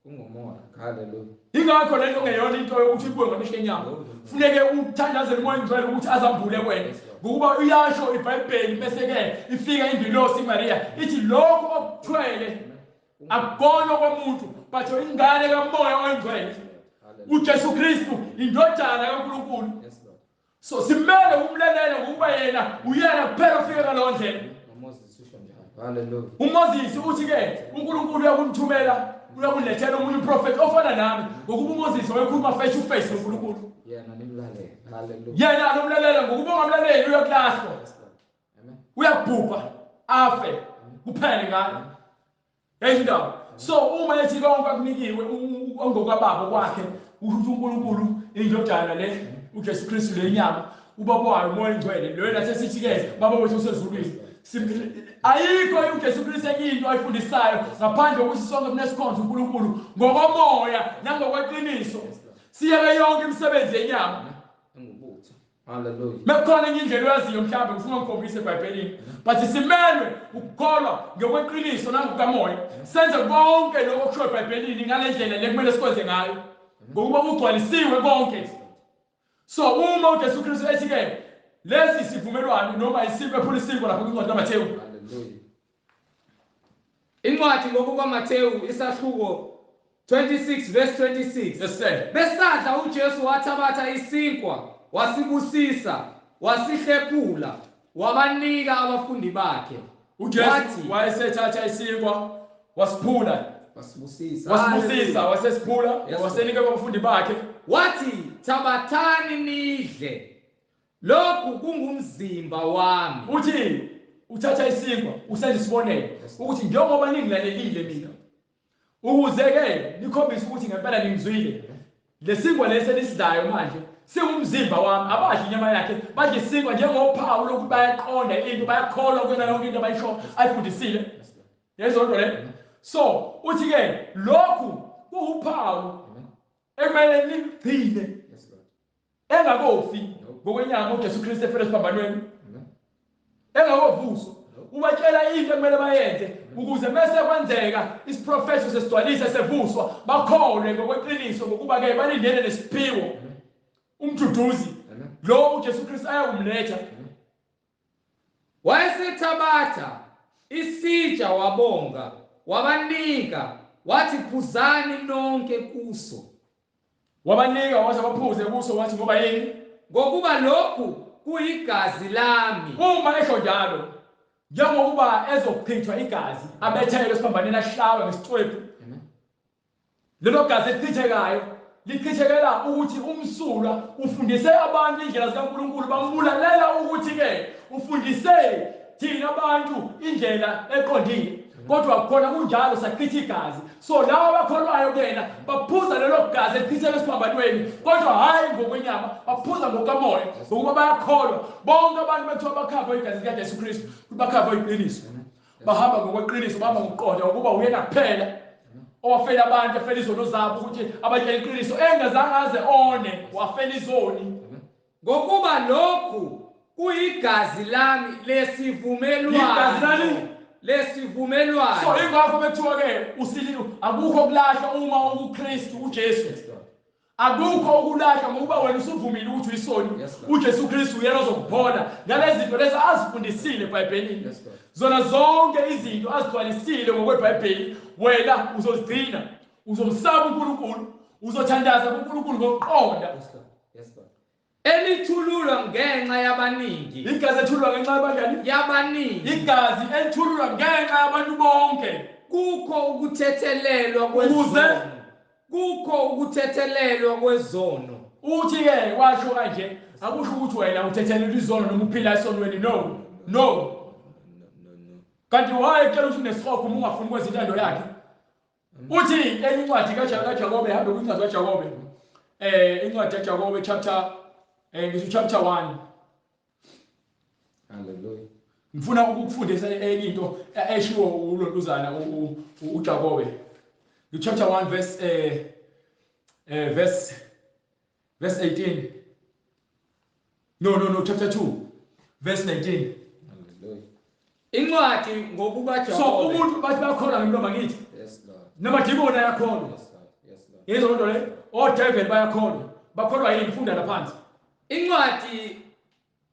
Kungomoya. Hallelujah. Ingakho lento ngeyona into yokuthi ibuye ngamehlo enyama. Funeke uthandazele umoya ngcwele ukuthi azambule wena. Ngokuba uyasho iBhayibheli bese ke ifika ingilosi Maria ithi lokho okuthwele akubona komuntu but ingane kaMoya oNgcwele. uJesu Kristu indodana kaNkulunkulu. So simele umlalela ngokuba yena uyena kuphela ufike ngalowo ndlela. Hallelujah. uMoses uthi ke uNkulunkulu uyakumthumela uyakulethela umunye uprofeti ofana nami ngokuba uMoses wayekhuluma face to face noNkulunkulu. Yena nimlalela. Hallelujah. Yena anomlalela ngokuba ungamlaleli uyakulahlwa. Amen. Uyabhubha afe kuphele ngaye. Yayindaba. So uma ethi konke akunikiwe ongokwababa kwakhe uNkulunkulu indodana le uJesu Kristu lenyama ubaba wayo umoya ngcwele lo yena sesithi ke baba wethu osezulwini. Ayikho uJesu Kristu into ayifundisayo ngaphandle kokuthi sonke kunesikhonzo uNkulunkulu ngokomoya nangokweqiniso. Siyeke yonke imisebenzi yenyama. Engubutho. Hallelujah. Mekhona enye indlela oyaziyo mhlawumbe ufuna ukukhombisa eBhayibhelini, but simelwe ukukholwa ngokweqiniso nangokamoya. Senze konke lokho okusho eBhayibhelini ngale ndlela le kumele sikwenze ngayo, ngokuba ugcwalisiwe konke. So uma uJesu Kristu ethi-ke lesi sivumelwano noma isiko ephula isiko lapho kwincwadi kaMathewu. Hallelujah. Incwadi ngokukaMathewu isahluko 26 verse 26. Yes sir. Besadla uJesu wathabatha isinkwa, wasibusisa, wasihlephula, wabanika abafundi bakhe. uJesu wayesethatha isinkwa, wasiphula, Wasibusisa. wasesiphula, wasenika abafundi bakhe. Wathi, thabathani nidle, lokhu kungumzimba wami. Uthi uthatha isinkwa usenze isibonelo ukuthi njengoba ningilalelile mina, ukuze-ke nikhombise ukuthi ngempela ningizwile, lesinkwa lesi elisidlayo manje siwumzimba wami. Abadli inyama yakhe, badla isinkwa njengophawu lokuthi bayaqonda into, bayakholwa kuyona yonke into ayifundisile. Yezwa nto le. So uthi-ke lokhu kuwuphawu ekumele nikugcine engakofi ngokwenyama uJesu Kristu efele esiphambanweni, engakovuswa. Ubatshela into ekumele bayenze ukuze mase kwenzeka isiprofeso sesidwalise sevuswa bakholwe ngokweqiniso, ngokuba-ke balindele nesiphiwo umduduzi lo uJesu Kristu ayakumletha. Wayesethabatha isitsha wabonga, wabanika, wathi phuzani nonke kuso. Wabanika waze baphuze kuso, wathi ngoba yini? Ngokuba lokhu kuyigazi lami. Uma esho njalo, njengokuba ezochithwa igazi, abethelwe esiphambaneni, ahlawe ngesixwebhu, lelo gazi elichithekayo lichithekela ukuthi umsulwa ufundise abantu indlela zikaNkulunkulu, bambulalela ukuthi-ke ufundise thina abantu indlela eqondile. Kodwa khona kunjalo sachitha igazi. So labo abakholwayo kuyena baphuza lelo gazi elichithekele esiphambanweni, kodwa hayi ngokwenyama, baphuza ngokamoya, ngokuba bayakholwa. Bonke abantu bethiwa bakhava igazi likaJesu Kristu, bakhava iqiniso, bahamba ngokweqiniso, bahamba ngokuqonda ukuba uyena kuphela owafela abantu, efela izono zabo, ukuthi abatshela iqiniso engazange aze one, wafela izoni. Ngokuba lokhu kuyigazi lami lesivumelwano. Igazi lani? Lesivumelwano. So ingakho bethiwa-ke usithi akukho kulahla uma uKristu uJesu. Akukho ukulahla ngokuba wena usuvumile ukuthi uyisoni. uJesu Kristu uyena ozokuphola ngalezi zinto lezi azifundisile eBhayibhelini. Zona zonke izinto azigcwalisile ngokweBhayibheli, wena uzozigcina, uzomsaba uNkulunkulu, uzothandaza uNkulunkulu ngokuqonda. Elithululwa ngenxa yabaningi. Igazi ethululwa ngenxa yabanjani? Yabaningi. Igazi elithululwa ngenxa yabantu bonke. Kukho ukuthethelelwa kwezono. Kukho ukuthethelelwa kwezono. Uthi-ke washo kanje, akusho ukuthi wena uthethelela izono noma uphila esonweni. No. Kanti wayekela ukuthi unesihoko uma ungafuni kwenza intando yakhe. Uthi enye incwadi kaJakobe, hambe kwincwadi kaJakobe, incwadi kaJakobe chapter 1. Hallelujah. Ngifuna ukukufundisa enye into eshiwo uLonduzana uJakobe. Chapter 1 verse 18. No, chapter 2 verse 19. Hallelujah. Incwadi ngokukaJakobe. So umuntu bathi bakholwa ngentombi ngithi. Yes, Lord. Namadimoni ayakholwa. Yes, Lord. Yes, Lord. Yezwa into le, odevil bayakholwa. Bakholwa yini? Funda laphansi. Incwadi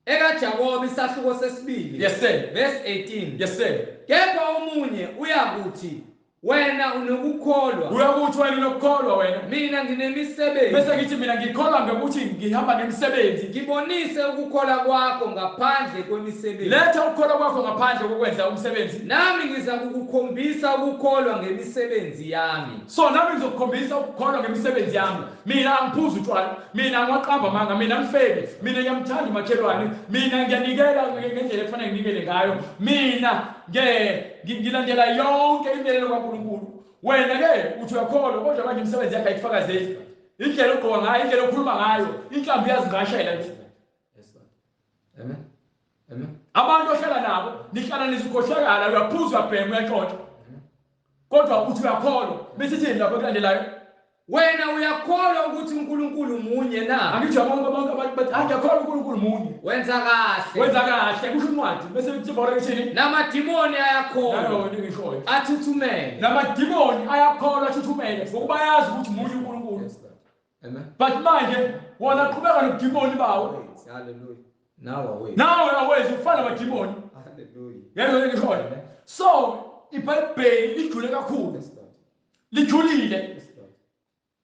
ekaJakobe isahluko sesibili. Yes sir. Verse 18. Yes sir. Kepha omunye uyakuthi wena unokukholwa. Uyakuthi wena unokukholwa wena. Mina nginemisebenzi. Bese ngithi mina ngikholwa ngokuthi ngihamba ngemisebenzi. Ngibonise ukukholwa kwakho ngaphandle kwemisebenzi. Letha ukukholwa kwakho ngaphandle kokwenza umsebenzi. Nami ngiza kukukhombisa ukukholwa ngemisebenzi yami. So nami ngizokukhombisa ukukholwa ngemisebenzi yami. Mina angiphuzi utshwala, mina ngiwaqamba amanga, mina ngifebe, mina ngiyamthanda umakhelwane, mina ngiyanikela ngendlela efanele nginikele ngayo, mina ngilandela yonke imiyalelo kaNkulunkulu. Wena-ke uthi uyakholwa, kodwa manje imisebenzi yakhe ayikufakazeli. Indlela ogqoka ngayo, indlela okhuluma ngayo, inhlambi iyazingashela nje. Yes, Lord. Amen. Amen. Abantu ohlala nabo nihlala nizukhohlakala, uyaphuza, uyabhema, uyantshontsha. Kodwa uthi uyakholwa, bese thini lapho kulandelayo? wena uyakholwa ukuthi uNkulunkulu munye na? Angithi abantu bathi angiyakholwa uNkulunkulu munye. Wenza kahle. Wenza kahle kusho incwadi bese kuthibora kuthini? Namadimoni ayakholwa. Yabo ningishoyo. Athuthumele. Namadimoni ayakholwa athuthumele ngokuba yazi ukuthi munye uNkulunkulu. Yes, Lord. Amen. But manje wona aqhubeka nobudimoni bawo. Wait. Hallelujah. Now I wait. Nawe awezi ufana namadimoni. Hallelujah. Yebo ningishoyo. So iBhayibheli lijule kakhulu. Yes, Lord. Lijulile. Yes, Lord.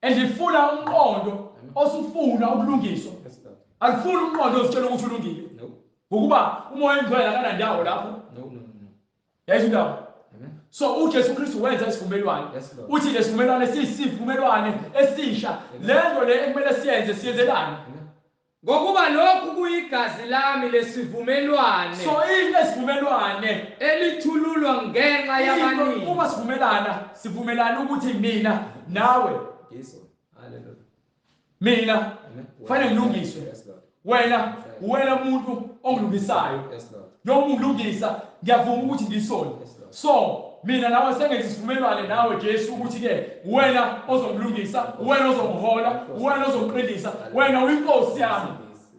And lifuna umqondo osufuna ukulungiswa. Yes, Lord. Alifuni umqondo ositshela ukuthi ulungile. No. Ukuba umoya engcwele akanandawo lapho. No. Yazi indaba. Amen. So uJesu Kristu wenza isivumelwano. Yes, Lord. Uthi lesivumelwano siyisivumelwano esisha. Lento le ekumele siyenzelani. Amen. Ngokuba lokhu kuyigazi lami lesivumelwane. So ilesivumelwane Elithululwa ngenxa yabaningi. uma sivumelana ukuthi mina nawe Yes, Lord. Hallelujah. mina Amen. fanele ngilungiswe. Yes, Lord. Wena umuntu ongilungisayo. Yes, Lord. Noma ungilungisa ngiyavuma ukuthi ngisona. Yes, Lord. So mina nawe sengenza isivumelwano nawe Jesu ukuthi ke wena ozongilungisa, wena ozongihola, wena ozongiqinisa, wena uyinkosi yami.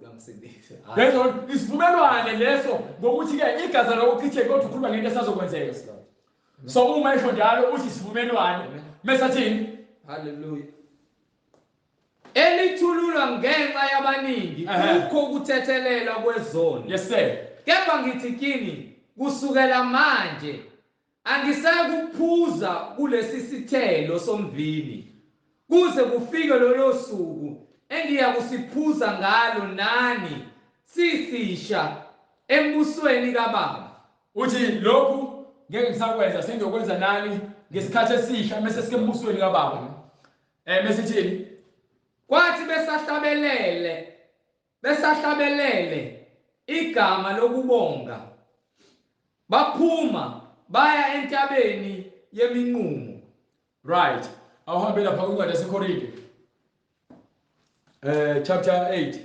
Uyangisiza. Lezo isivumelwano leso ngokuthi ke igazi lokuchitheke kodwa ukhuluma ngento esazokwenzeka. Yes, Lord. So uma esho njalo uthi isivumelwano mesathini Hallelujah. Elithululwa ngenxa yabaningi kukho ukuthethelelwa kwezono. yes sir Kepha ngithi kini kusukela manje angisakuphuza kulesi sithelo somvini kuze kufike lolo suku engiyakusiphuza ngalo nani sisisha embusweni kaBaba. uthi lokhu ngeke ngisakwenza sengiyokwenza nani ngesikhathi esisha mase sikembusweni kaBaba. Mesithini Kwathi besahlabelele igama lokubonga baphuma baya entabeni yeminqumo. right awuhambe lapha kwincwadi yaseKorinte chapter 8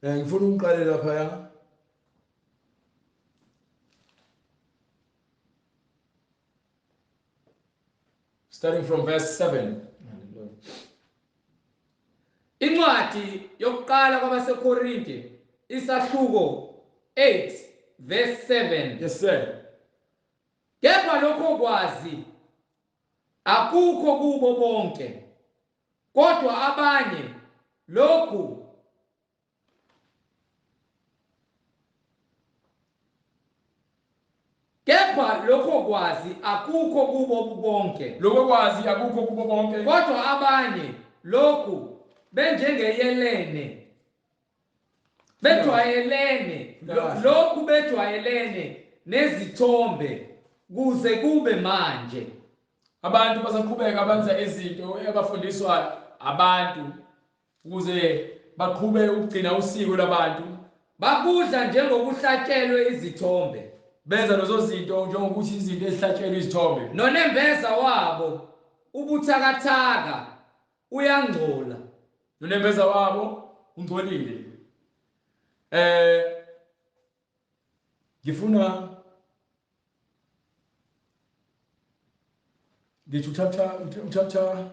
ngifuna uqale lapha ya starting from verse 7. Hallelujah. Incwadi yokuqala kwabaseKorinte isahluko 8 verse 7. Yes sir. Kepha lokho kwazi akukho kubo bonke kodwa abanye lokhu kepha lokho kwazi akukho kubo bonke Lokho kwazi akukho kubo bonke kodwa abanye lokhu benjengeyelene lokhu bejwayelene nezithombe kuze kube manje. abantu basaqhubeka benza izinto abafundiswa abantu ukuze baqhube ukugcina usiko labantu. Bakudla njengokuhlatshelwe izithombe. Benza lezo zinto njengokuthi izinto ezihlatshelwe izithombe. Nonembeza wabo ubuthakathaka uyangcola. Nonembeza wabo ungcolile. Ngifuna ngithi chapter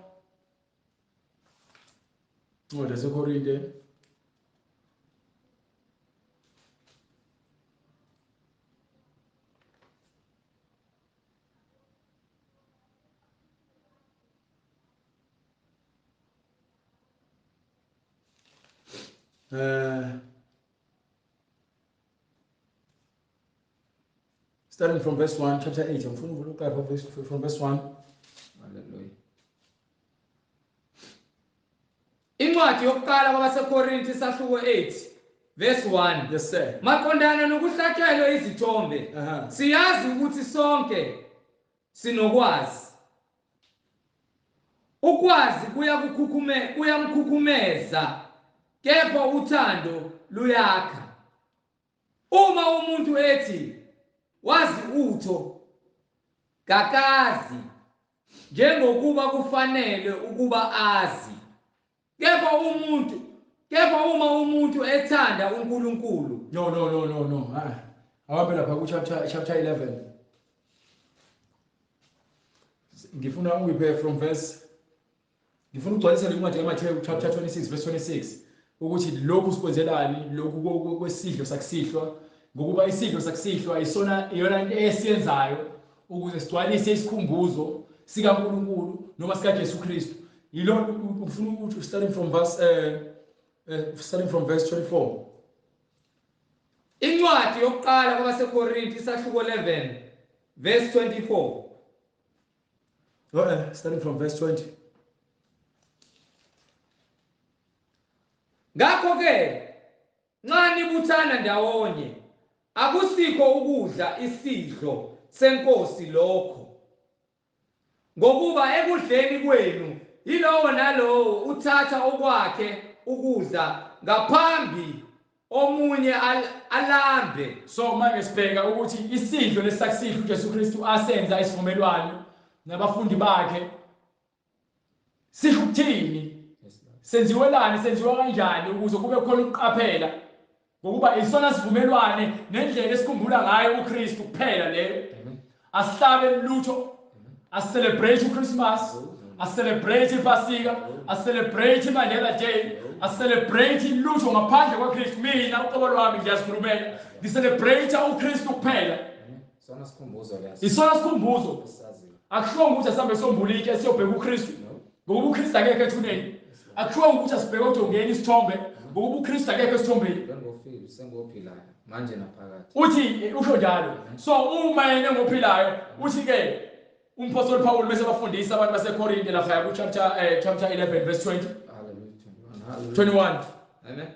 What does it go read there? Starting from verse 1, chapter 8. I'm going to look at from verse 1. Hallelujah. Incwadi yokuqala kwabaseKorinte isahluko 8 verse 1. Yes sir. Maqondana nokuhlatshelwa izithombe. Siyazi ukuthi sonke sinokwazi. Ukwazi kuyamkhukhumeza kepha uthando luyakha. Uma umuntu ethi wazi utho kakazi njengokuba kufanele ukuba azi. Kepha uma umuntu ethanda uNkulunkulu No. Awabe lapha ku chapter 11. Ngifuna ungiphe from verse. Ngifuna ugcwalise incwadi kaMathewu chapter 26 verse 26 ukuthi lokhu sikwenzelani lokhu kwesidlo sakusihlwa ngokuba isidlo sakusihlwa iyona into esiyenzayo ukuze sigcwalise isikhumbuzo sikaNkulunkulu noma sika Jesu Kristu. Yilo ufuna ukuthi starting from verse 24. Incwadi yokuqala kwabaseKorinti isahluko 11 verse 24. Starting from verse 20. Ngakho ke nxa nibuthana ndawonye akusikho ukudla isidlo senkosi lokho ngokuba ekudleni kwenu yilowo nalowo uthatha okwakhe ukudla ngaphambi omunye alambe. So manje sibheka ukuthi isidlo lesakusihlwa uJesu Kristu asenza isivumelwano nabafundi bakhe sisho ukuthini, senziwelani, senziwa kanjani ukuze kube khona ukuqaphela ngokuba isona sivumelwane nendlela esikhumbula ngayo uKristu kuphela leyo. Asihlabe lutho, asicelebrate uChristmas, asicelebrate iPasika, asicelebrate iMandela Day, asicelebrate lutho ngaphandle kwaKristu. Mina uqobo lwami ngiyasikhulumela ngicelebrate uKristu kuphela. Sona sikhumbuzo leso. Isona sikhumbuzo. Akusho ukuthi asambe sombulike siyobheka uKristu ngoba uKristu akekho ethuneni. Akusho ukuthi asibheke odongeni isithombe ngoba uKristu akekho esithombeni. Ngofile sengophilayo manje naphakathi. Uthi usho njalo. So uma yena ngophilayo uthi ke umpostoli Paul bese bafundisa abantu baseKorinte lapha ku chapter 11 verse 20. Hallelujah. 21. Amen.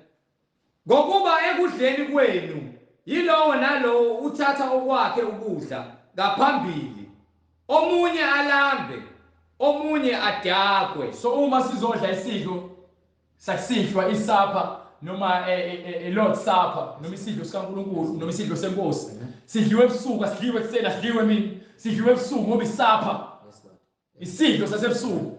Ngokuba ekudleni kwenu yilowo nalowo uthatha okwakhe ukudla ngaphambili omunye alambe omunye adakwe. So uma sizodla isidlo sakusihlwa isapha noma Lord's Supper noma isidlo sikaNkulunkulu noma isidlo senkosi sidliwe ebusuku, asidliwe ekuseni, asidliwe emini, sidliwe ebusuku ngoba isapha isidlo sasebusuku.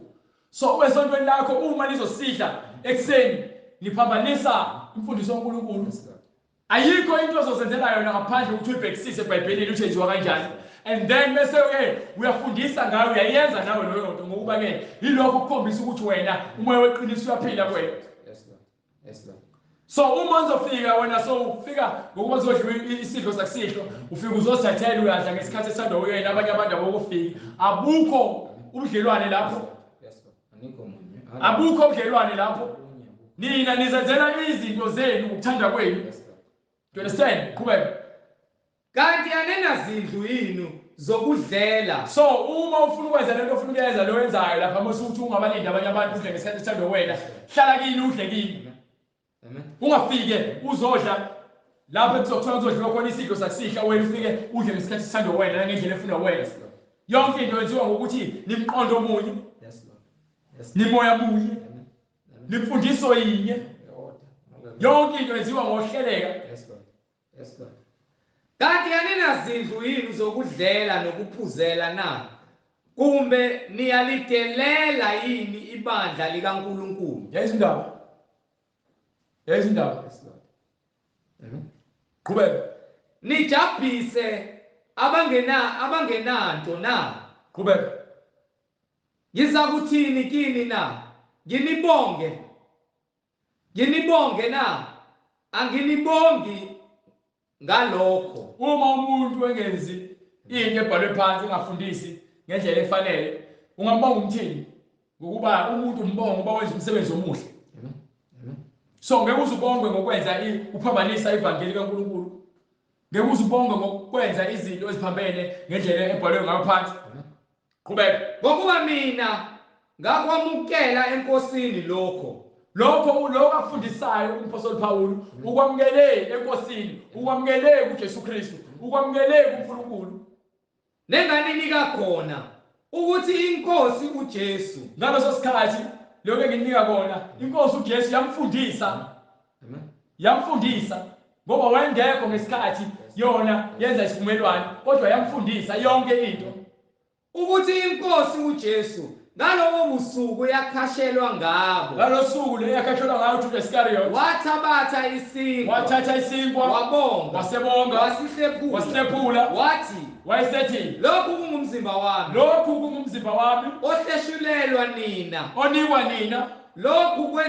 So wesontweni lakho uma lizosidla ekuseni liphambanisa imfundiso kaNkulunkulu. Ayikho into ozosenzela yona ngaphandle ukuthi uyibhekisise eBhayibhelini ukuthi yenziwa kanjani. And then bese uyafundisa ngayo, uyayenza nawe leyo nto ngokuba ke yilokho ukukhombisa ukuthi wena umoya weqiniso uyaphila kuwena. Yes Lord. So uma uzofika wena so ufika ngokuba uzodliwa isidlo sakusihlwa ufika uzosathelwa uyadla ngesikhathi esithandwa uyena abanye abantu abokufika abukho ubudlelwane lapho. Yes Lord. Anikho munye. Abukho ubudlelwane lapho. Nina nizenzela izinto zenu ukuthanda kwenu. Do you understand? Qhubeka. Kanti anenazindlu yinu zokudlela. So uma ufuna ukwenza lento ofuna ukuyenza lo wenzayo lapha mase uthi ungabalindi abanye abantu udle ngesikhathi esithandwa wena, hlala kini udle kini. Amen. Ungafike uzodla lapha ekuzokuthola uzodliwa khona isidlo sakusihlwa wena ufike udle ngesikhathi esithandwa wena nangendlela efuna wena. Yonke into yenziwa ngokuthi nimqondo omunye. Yes Lord. Yes. Nimoya munye. Nimfundiso yinye. Yonke into yenziwa ngohleleka. Yes Lord. Yes Lord. Kanti anenazindlu yinu zokudlela nokuphuzela na? Kumbe niyalidelela yini ibandla likaNkulunkulu? Yayizindaba. Yayizindaba. Yes Lord. Amen. Qhubeka. Nijabhise abangenanto na? Qhubeka. Ngizakuthini kini na? Nginibonge na? Anginibongi ngalokho. Uma umuntu engenzi into ebhalwe phansi engafundisi ngendlela efanele, ungambonga umthini ngokuba umuntu umbonga uba wenza umsebenzi omuhle. Amen. Amen. So ngeke uzubongwe ngokwenza uphambanisa ivangeli kaNkulunkulu. Ngeke uzubongwe ngokwenza izinto eziphambene ngendlela ebhalwe ngayo phansi. Qhubeka. Ngokuba mina ngakwamukela enkosini lokho akufundisayo umpostoli Paul ukwamukele enkosini, ukwamukele kuJesu Kristu, ukwamukele kuNkulunkulu. Nenganinika khona ukuthi inkosi uJesu Ngaleso sikhathi lokho enginika kona, inkosi uJesu yamfundisa. Amen. Yamfundisa ngoba wayengekho ngesikhathi yona yenza isivumelwano, kodwa yamfundisa yonke into. ukuthi inkosi uJesu ngalowo busuku yakhashelwa ngabo ngalosuku le yakhathelwa ngayo uJudas Iscariot wathabatha isinkwa wathatha isinkwa wabonga wasebonga wasihlephula wathi wayesethi lokhu kungumzimba wami lokhu kungumzimba wami ohleshulelwa nina onikwa nina lokhu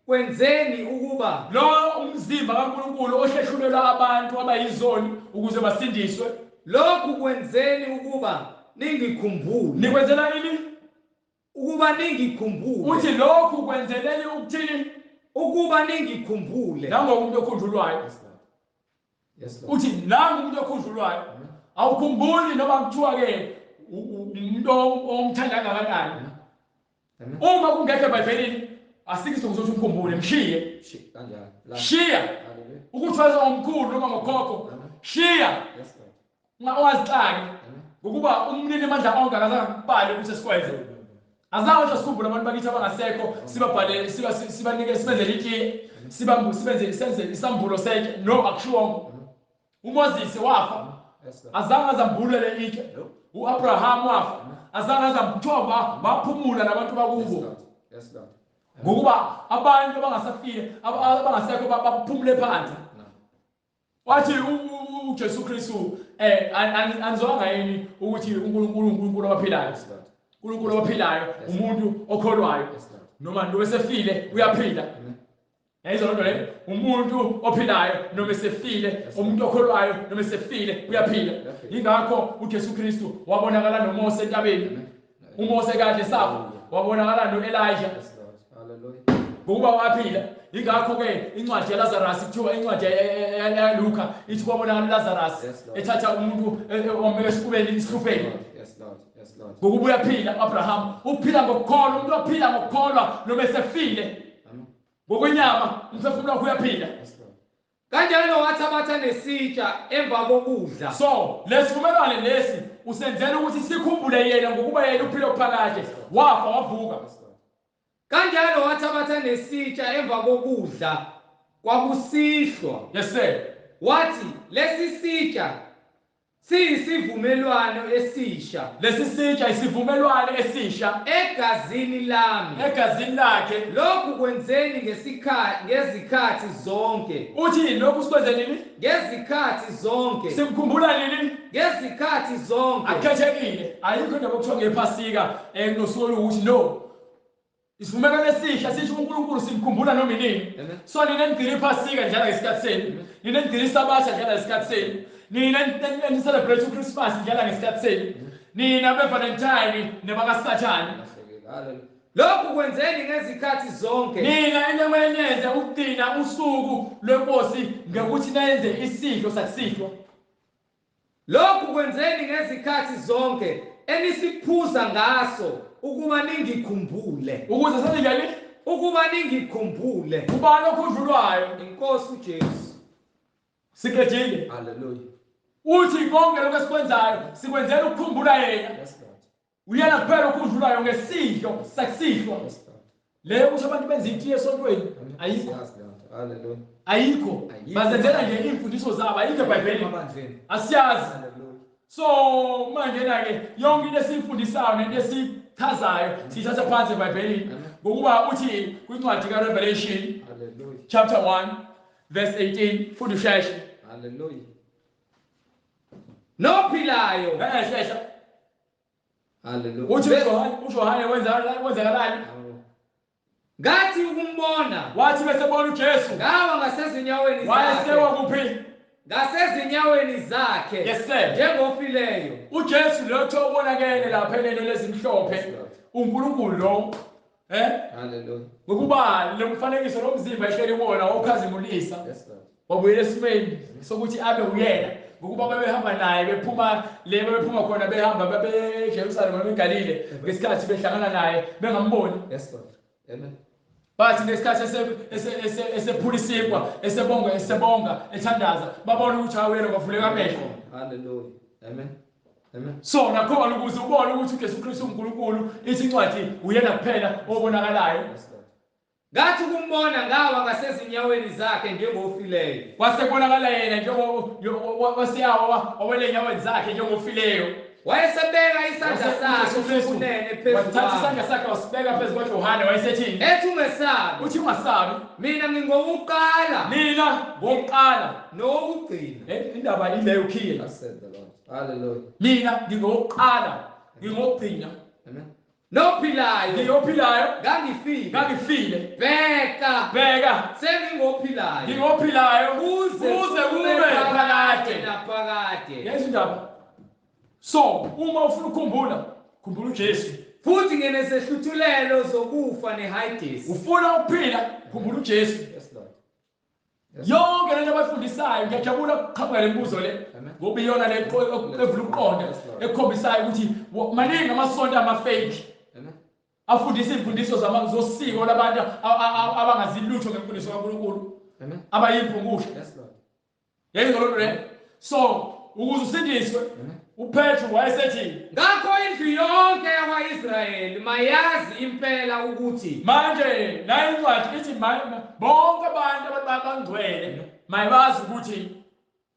kwenzeni ukuba lo umzimba kaNkulunkulu ohleshulelwa abantu abayizoni ukuze basindiswe lokhu kwenzeni ukuba ningikhumbule nikwenzela ini ukuba ningikhumbule uthi lokhu kwenzeleni ukuthini ukuba ningikhumbule nangomuntu okhunjulwayo Yes, Lord. uthi nangomuntu okhunjulwayo awukhumbuli noma kuthiwa ke umuntu omthanda kangakanani Amen. uma kungekho eBhayibhelini asikho ukuthi ukukhumbule mshiye Kanjalo. shiya Hallelujah. ukuthi waze ngomkhulu noma ngokhokho shiya Yes, Lord. ungazixaki Amen. ngokuba umnini amandla onke akazange ukuthi sikwenze azange nje sikhumbule abantu bakithi abangasekho sibabhale sibanike sibenzele itiye sibenze isambulo setshe no akushiwongo uMoses wafa Yes, Lord. azange azambulele itshe uAbraham wafa azange azamthoba baphumula nabantu Yes, bakubo Lord. Yes, Lord. ngokuba abantu abangasafile abangasekho baphumule phansi No. wathi uJesu Kristu anizwanga yini ukuthi uNkulunkulu ophilayo Yes, Lord. uNkulunkulu ophilayo umuntu okholwayo Yes, Lord. noma nowesefile uyaphila Amen. ayizona le umuntu ophilayo noma esefile umuntu okholwayo noma esefile uyaphila ingakho uJesu Kristu wabonakala noMose entabeni Amen. uMose kade safa wabonakala noElijah Yes, Lord. Hallelujah. ngokuba waphila ingakho ke incwadi yaLazarus kuthiwa incwadi yaLuka ithi kwabonakala uLazarus Yes, Lord. ethatha umuntu ombeke esifubeni isihlupeni Yes, Lord. Yes, Lord. ngokuba uyaphila uAbraham uphila ngokukholwa umuntu ophila ngokukholwa noma esefile Amen. ngokwenyama umphefumulo wakhe uyaphila Yes, Lord. kanjalo wathabatha nesitsha emva kokudla so lesivumelwano lesi usenzela ukuthi sikhumbule yena ngokuba yena uphile okuphakade wafa wavuka Yes, Lord. kanjalo wathabatha nesitsha emva kokudla kwakusihlwa yes sir wathi lesi sitsha siyisivumelwano esisha lesi sitsha isivumelwano esisha egazini lami egazini lakhe lokhu kwenzeni ngezikhathi zonke uthi lokhu sikwenze nini ngezikhathi zonke simkhumbula nini ngezikhathi zonke akhethekile ayikho into okuthiwa ngephasika kunosuku olukuthi no isivumelwano esisha sisho uNkulunkulu simkhumbula noma inini Amen. so nina nigcina iphasika njalo ngesikhathi senu nina nigcina isabatha njalo ngesikhathi senu nina celebrate uChristmas njalo ngesikhathi senu nina beValentine nebakaSathane Hallelujah. lokhu kwenzeni ngezikhathi zonke nina into ekumele nenze ukugcina usuku lwenkosi ngokuthi nenze isidlo sakusihlwa lokhu kwenzeni ngezikhathi zonke enisiphuza ngaso ukuba ningikhumbule ukuze senzeni ukuba ningikhumbule ubani okhunjulwayo inkosi uJesu sikejile Hallelujah. uthi konke lokho esikwenzayo sikwenzela ukukhumbula yena Yes, Lord. uyena kuphela okhunjulwayo ngesidlo sakusihlwa Yes, Lord. le ukuthi abantu benze itiye esontweni Amen. ayikho Yes, Lord. Hallelujah. ayikho Ayikho. bazenzela nje imfundiso zabo ayikho eBhayibhelini emabandleni asiyazi Hallelujah. so manje ke yonke into esiyifundisayo nento esichazayo sithatha phansi eBhayibhelini Amen. ngokuba uthi kwincwadi kaRevelation Hallelujah. chapter 1 verse 18 futhi usheshe Hallelujah. nophilayo shesha Hallelujah. uthi uJohane wenzakalani ngathi ukumbona wathi besebona uJesu ngawa ngasezinyaweni wayesewa zakhe kuphi ngasezinyaweni zakhe Yes, sir. njengofileyo uJesu lo thobonakele lapha enene lezimhlophe Yes, Lord. uNkulunkulu lo Hallelujah. ngokuba lomfanekiso lomzimba ehleli wona wokukhazimulisa Yes, Lord. wabuyela esimeni sokuthi abe uyena ngokuba bebehamba naye bephuma khona behamba babe eJerusalem begalile ngesikhathi behlangana naye bengamboni Yes, Lord. Amen. bathi ngesikhathi esephula isinkwa esebonga ethandaza babona ukuthi awuyena kwavuleka amehlo Hallelujah. Amen. Amen. so nakhona ukuze ubone ukuthi uJesu Kristu uNkulunkulu ithi incwadi uyena kuphela obonakalayo Yes, Lord. ngathi ukumbona ngawa ngasezinyaweni zakhe njengofileyo wasebonakala yena wasiyawa wawele enyaweni zakhe njengofileyo wayesebeka isandla sakhe sokunene phezu wathatha kwami isandla sakhe wasibeka phezu kwaJohane wayesethini ethi ungesabi uthi ungasabi mina ngingowokuqala mina ngokuqala nowokugcina indaba ileyo khiye I said the Lord. Hallelujah. mina ngingokuqala ngingokugcina Amen. nophilayo ngiyophilayo ngangifile bheka sengingophilayo ngingophilayo kuze kube phakade naphakade yezwa indaba so uma ufuna ukukhumbula khumbula uJesu futhi nginezehluthulelo zokufa neHades ufuna ukuphila khumbula uJesu Yes, Lord. yonke lento abayifundisayo ngiyajabula ukuqhamuka lembuzo le Amen. ngoba iyona le evula ukuqonda ekhombisayo ukuthi maningi amasonto ama-fake Amen. afundisa imfundiso zosiko labantu abangazilutho ngemfundiso kaNkulunkulu Amen. abayimpungushe Yes, Lord. yayizolo nto le so ukuze usindiswe Amen. uPetru wayesethini ngakho indlu yonke yakwa-Israyeli mayazi impela ukuthi manje nayo incwadi ithi bonke abantu abangcwele mayibazi ukuthi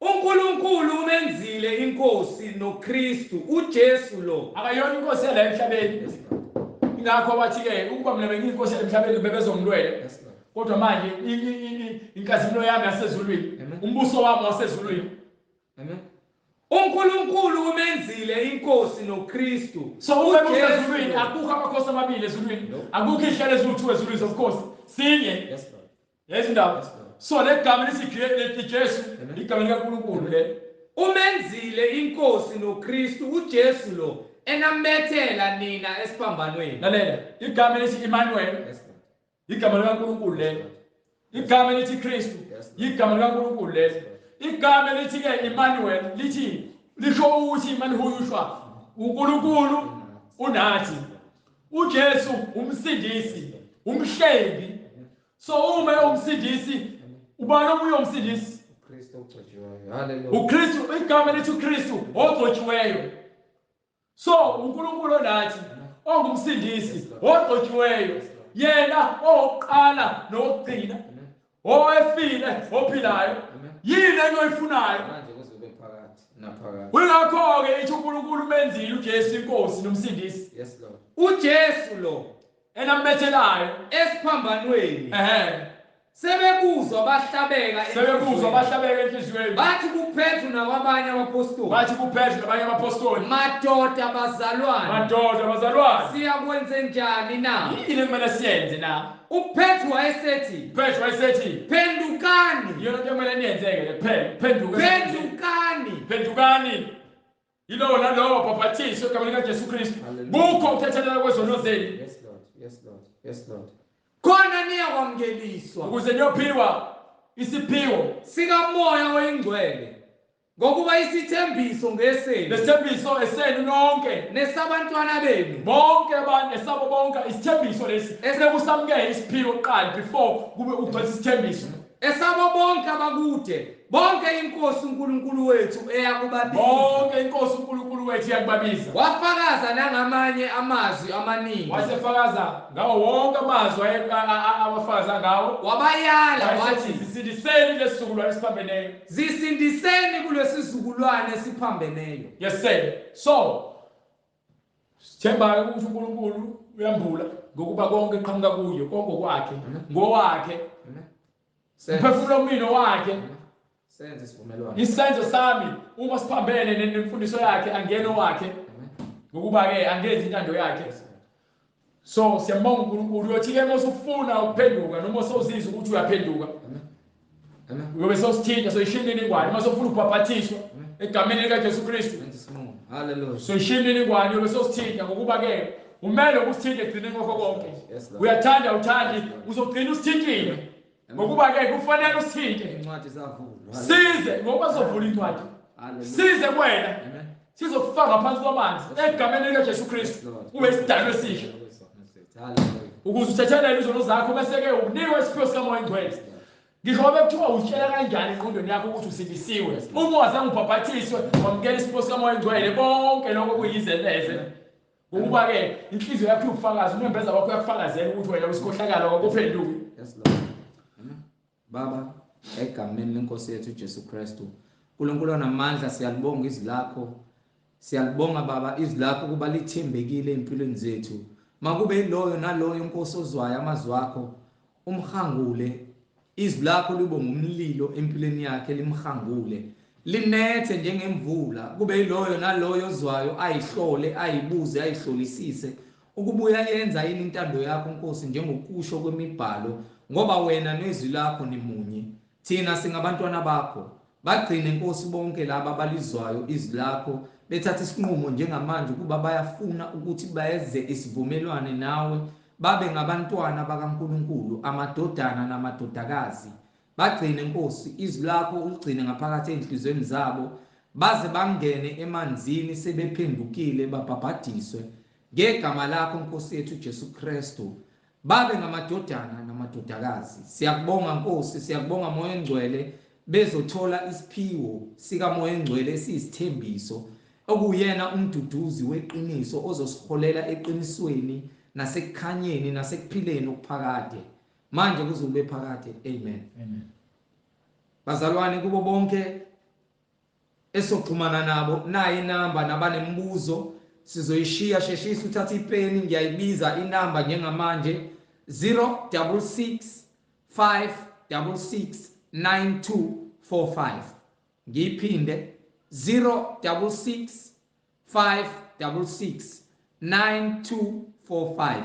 uNkulunkulu umenzile inkosi noKristu uJesu lo akayona inkosi yala emhlabeni Yes, Lord. ingakho bathi-ke ukuba mina bengiyinkosi yala emhlabeni bebezongilwela Yes, Lord. kodwa manje inkazimulo yami yasezulwini Amen. umbuso wami wasezulwini Amen. uNkulunkulu umenzile inkosi noKristu so uma uJesu usezulwini lo. akukho amakhosi amabili ezulwini No. akukho ihlelo eziwu-2 ezulwini zobukhosi sinye Yes, Lord. yezi indaba Yes, Lord. so le gama lithi Jesu Amen. igama likaNkulunkulu le umenzile inkosi noKristu uJesu lo enamethela nina esiphambanweni lalela igama lithi Emmanuel Yes, Lord. igama likaNkulunkulu Yes, le Lord. igama lithi Kristu Yes, Lord. igama likaNkulunkulu le igama lithi-ke Emmanuel lithi lisho ukuthi imani huyushwa uNkulunkulu unathi uJesu umsindisi umhlengi so uma umsindisi ubani obuye umsindisi Kristo ugcotshiweyo. Hallelujah. uKristu igama lithi uKristu ogcotshiweyo so uNkulunkulu onathi ongumsindisi ogcotshiweyo yena owokuqala nokugcina Amen. owefile ophilayo Amen. yini engiyifunayo Manje kuzobe phakathi naphakathi. kungakho-ke ithi uNkulunkulu umenzile uJesu inkosi nomsindisi Yes, Lord. uJesu lo enamethelayo esiphambanweni ehe sebekuzwa bahlabeka sebekuzwa bahlabeka enhliziyweni bathi kuPetru nakwabanye abapostoli bathi kuPetru nabanye abapostoli madoda bazalwane madoda bazalwane siyakwenze njani na yini ekumele siyenze na uPetru wayesethi uPetru wayesethi phendukani iyona nto ekumele niyenzeke le phendukani yilowo nalowo wabhaphathiswa egameni likaJesu Kristu Hallelujah. kukho ukuthethelela kwezono zenu Yes, Lord. Yes, Lord. Yes, Lord. khona niyakwamukeliswa ukuze niyophiwa isiphiwo sikamoya oyingcwele ngokuba isithembiso ngesenu lesithembiso esenu nonke nesabantwana benu bonke abantu esabo bonke isithembiso lesi esekusamukela isiphiwo kuqala before kube ugcwalisa isithembiso esabo bonke abakude bonke inkosi uNkulunkulu wethu eyakubabiza bonke inkosi uNkulunkulu wethu iyakubabiza wafakaza nangamanye amazwi amaningi wasefakaza ngawo wonke amazwi abafakaza ngawo wabayala wayethi wathi zisindiseni lesizukulwane esiphambeneyo zisindiseni kulesizukulwane esiphambeneyo yes sir so sithemba ukuthi uNkulunkulu uyambula ngokuba konke eqhamuka kuyo konke kwakhe ngowakhe Amen. umphefumulo omino wakhe Senze isivumelwano. isenzo sami uma siphambene nemfundiso yakhe angene owakhe Amen. ngokuba-ke angenzi intando yakhe Yes, Lord. so siyambonga uNkulunkulu uyothi-ke uma usufuna ukuphenduka noma usawuzizwa ukuthi uyaphenduka Amen. Amen. uyobe sewusithinta soyishiya imininingwane uma sewufuna ukubhaphathiswa egameni likaJesu Kristu Senze isinqumo. Hallelujah. soyishiya imininingwane uyobe sewusithinta ngokuba-ke umele ukusithinta ekugcineni kwakho konke Yes, Lord. uyathanda uthandi uzogcina usithintile ngokuba-ke kufanele usithinte Incwadi zavulwa. size ngoba sizovula incwadi Hallelujah. size kuwena Amen. sizokufaka ngaphansi kwamanzi egameni likaJesu Kristu Lord. ube isidalwa esisha Hallelujah. ukuze uthethelele izono zakho bese-ke unikwe isiphiwo sikamoya oyingcwele ngisho ngabe kuthiwa utshela kanjani engqondweni yakho ukuthi usindisiwe uma wazange ubhabhathiswe wamukela isiphiwo sikamoya oyingcwele bonke lokho kuyizeleze ngokuba-ke inhliziyo yakho iwubufakazi umembeza wakho uyakufakazela ukuthi wena usikhohlakala wakuphenduki Yes, Lord. Amen. Baba, egameni lenkosi yethu uJesu Kristu, uNkulunkulu onamandla siyalibonga izwi lakho Siyalibonga baba izwi lakho kuba lithembekile empilweni zethu. Makube loyo naloyo Nkosi ozwayo amazwi akho umhangule. Izwi lakho libe ngumlilo empilweni yakhe limhangule. Linethe njengemvula kube yiloyo naloyo ozwayo ayihlole ayibuze ayihlolisise ukubuya yenza yini intando yakho Nkosi njengokusho kwemibhalo ngoba wena nezwi lakho nimunye. Thina singabantwana bakho. Bagcine Nkosi bonke laba abalizwayo izwi lakho bethatha isinqumo njengamanje kuba bayafuna ukuthi bayenze isivumelwano nawe babe ngabantwana bakaNkulunkulu amadodana namadodakazi. Bagcine Nkosi izwi lakho uligcine ngaphakathi enhlizweni zabo baze bangene emanzini sebephendukile babhabhadiswe ngegama lakho Nkosi yethu Jesu Kristu babe ngamadodana namadodakazi. Siyakubonga Nkosi, siyakubonga Moya Engcwele bezothola isiphiwo sika Moya Engcwele esiyisithembiso okuyena umduduzi weqiniso ozosiholela eqinisweni nasekukhanyeni nasekuphileni okuphakade manje kuzobe phakade. Amen. Amen. Bazalwane kubo bonke esoxhumana nabo nayi inamba nabanembuzo sizoyishiya sheshisa uthatha ipeni ngiyayibiza inamba njengamanje 066 566 9245 ngiyiphinde 066 566 9245.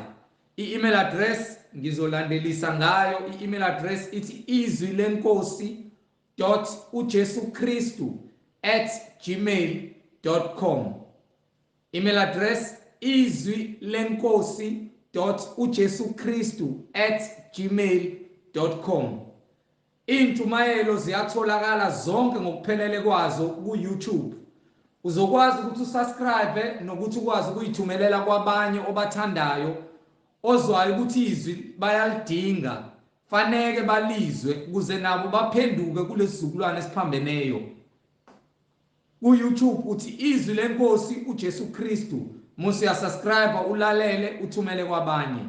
I-email address ngizolandelisa ngayo. I-email address ithi izwilenkosi.jesuchristu@gmail.com. Email address izwilenkosi.jesuchristu@gmail.com. Intshumayelo ziyatholakala zonke ngokuphelele kwazo ku-YouTube. Uzokwazi ukuthi usubscribe nokuthi ukwazi ukuyithumelela kwabanye obathandayo ozwayo ukuthi izwi bayalidinga faneke balizwe ukuze nabo baphenduke kulesizukulwane esiphambeneyo. Ku-YouTube uthi izwi lenkosi uJesu Kristu musi uyasubscribe ulalele uthumele kwabanye.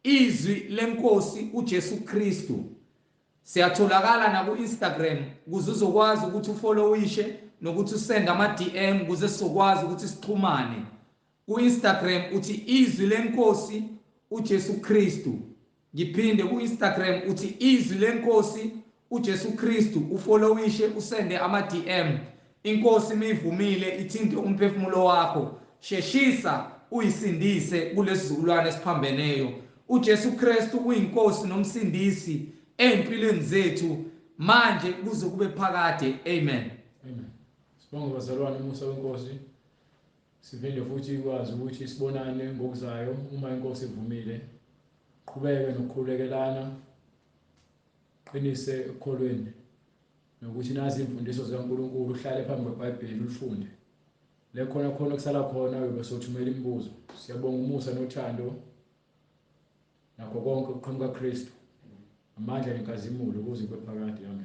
Izwi lenkosi uJesu Kristu. Siyatholakala na ku-Instagram ukuze uzokwazi ukuthi ufollowishe nokuthi usende ama-DM ukuze sizokwazi ukuthi sixhumane. Ku-Instagram uthi izwi lenkosi uJesu Kristu. Ngiphinde ku-Instagram uthi izwi lenkosi uJesu Kristu ufollowishe usende ama-DM. Inkosi mivumile ithinte umphefumulo wakho sheshisa uyisindise kulesizukulwane esiphambeneyo. uJesu Kristu uyinkosi nomsindisi empilweni zethu manje kuze kube phakade. Amen. Amen. Sibonga bazalwane umusa wenkosi. Sivele futhi ikwazi ukuthi sibonane ngokuzayo uma inkosi ivumile. Qhubeke nokukhululekelana. Qinise ekholweni. Nokuthi nazi imfundiso zikaNkulunkulu uhlale phambi kweBhayibheli ulifunde. Lekhona khona kusala khona besothumela imibuzo. Siyabonga umusa nothando nakho konke ukuqhamuka Kristu. Amandla nenkazimulo ukuze kube phakade. Amen.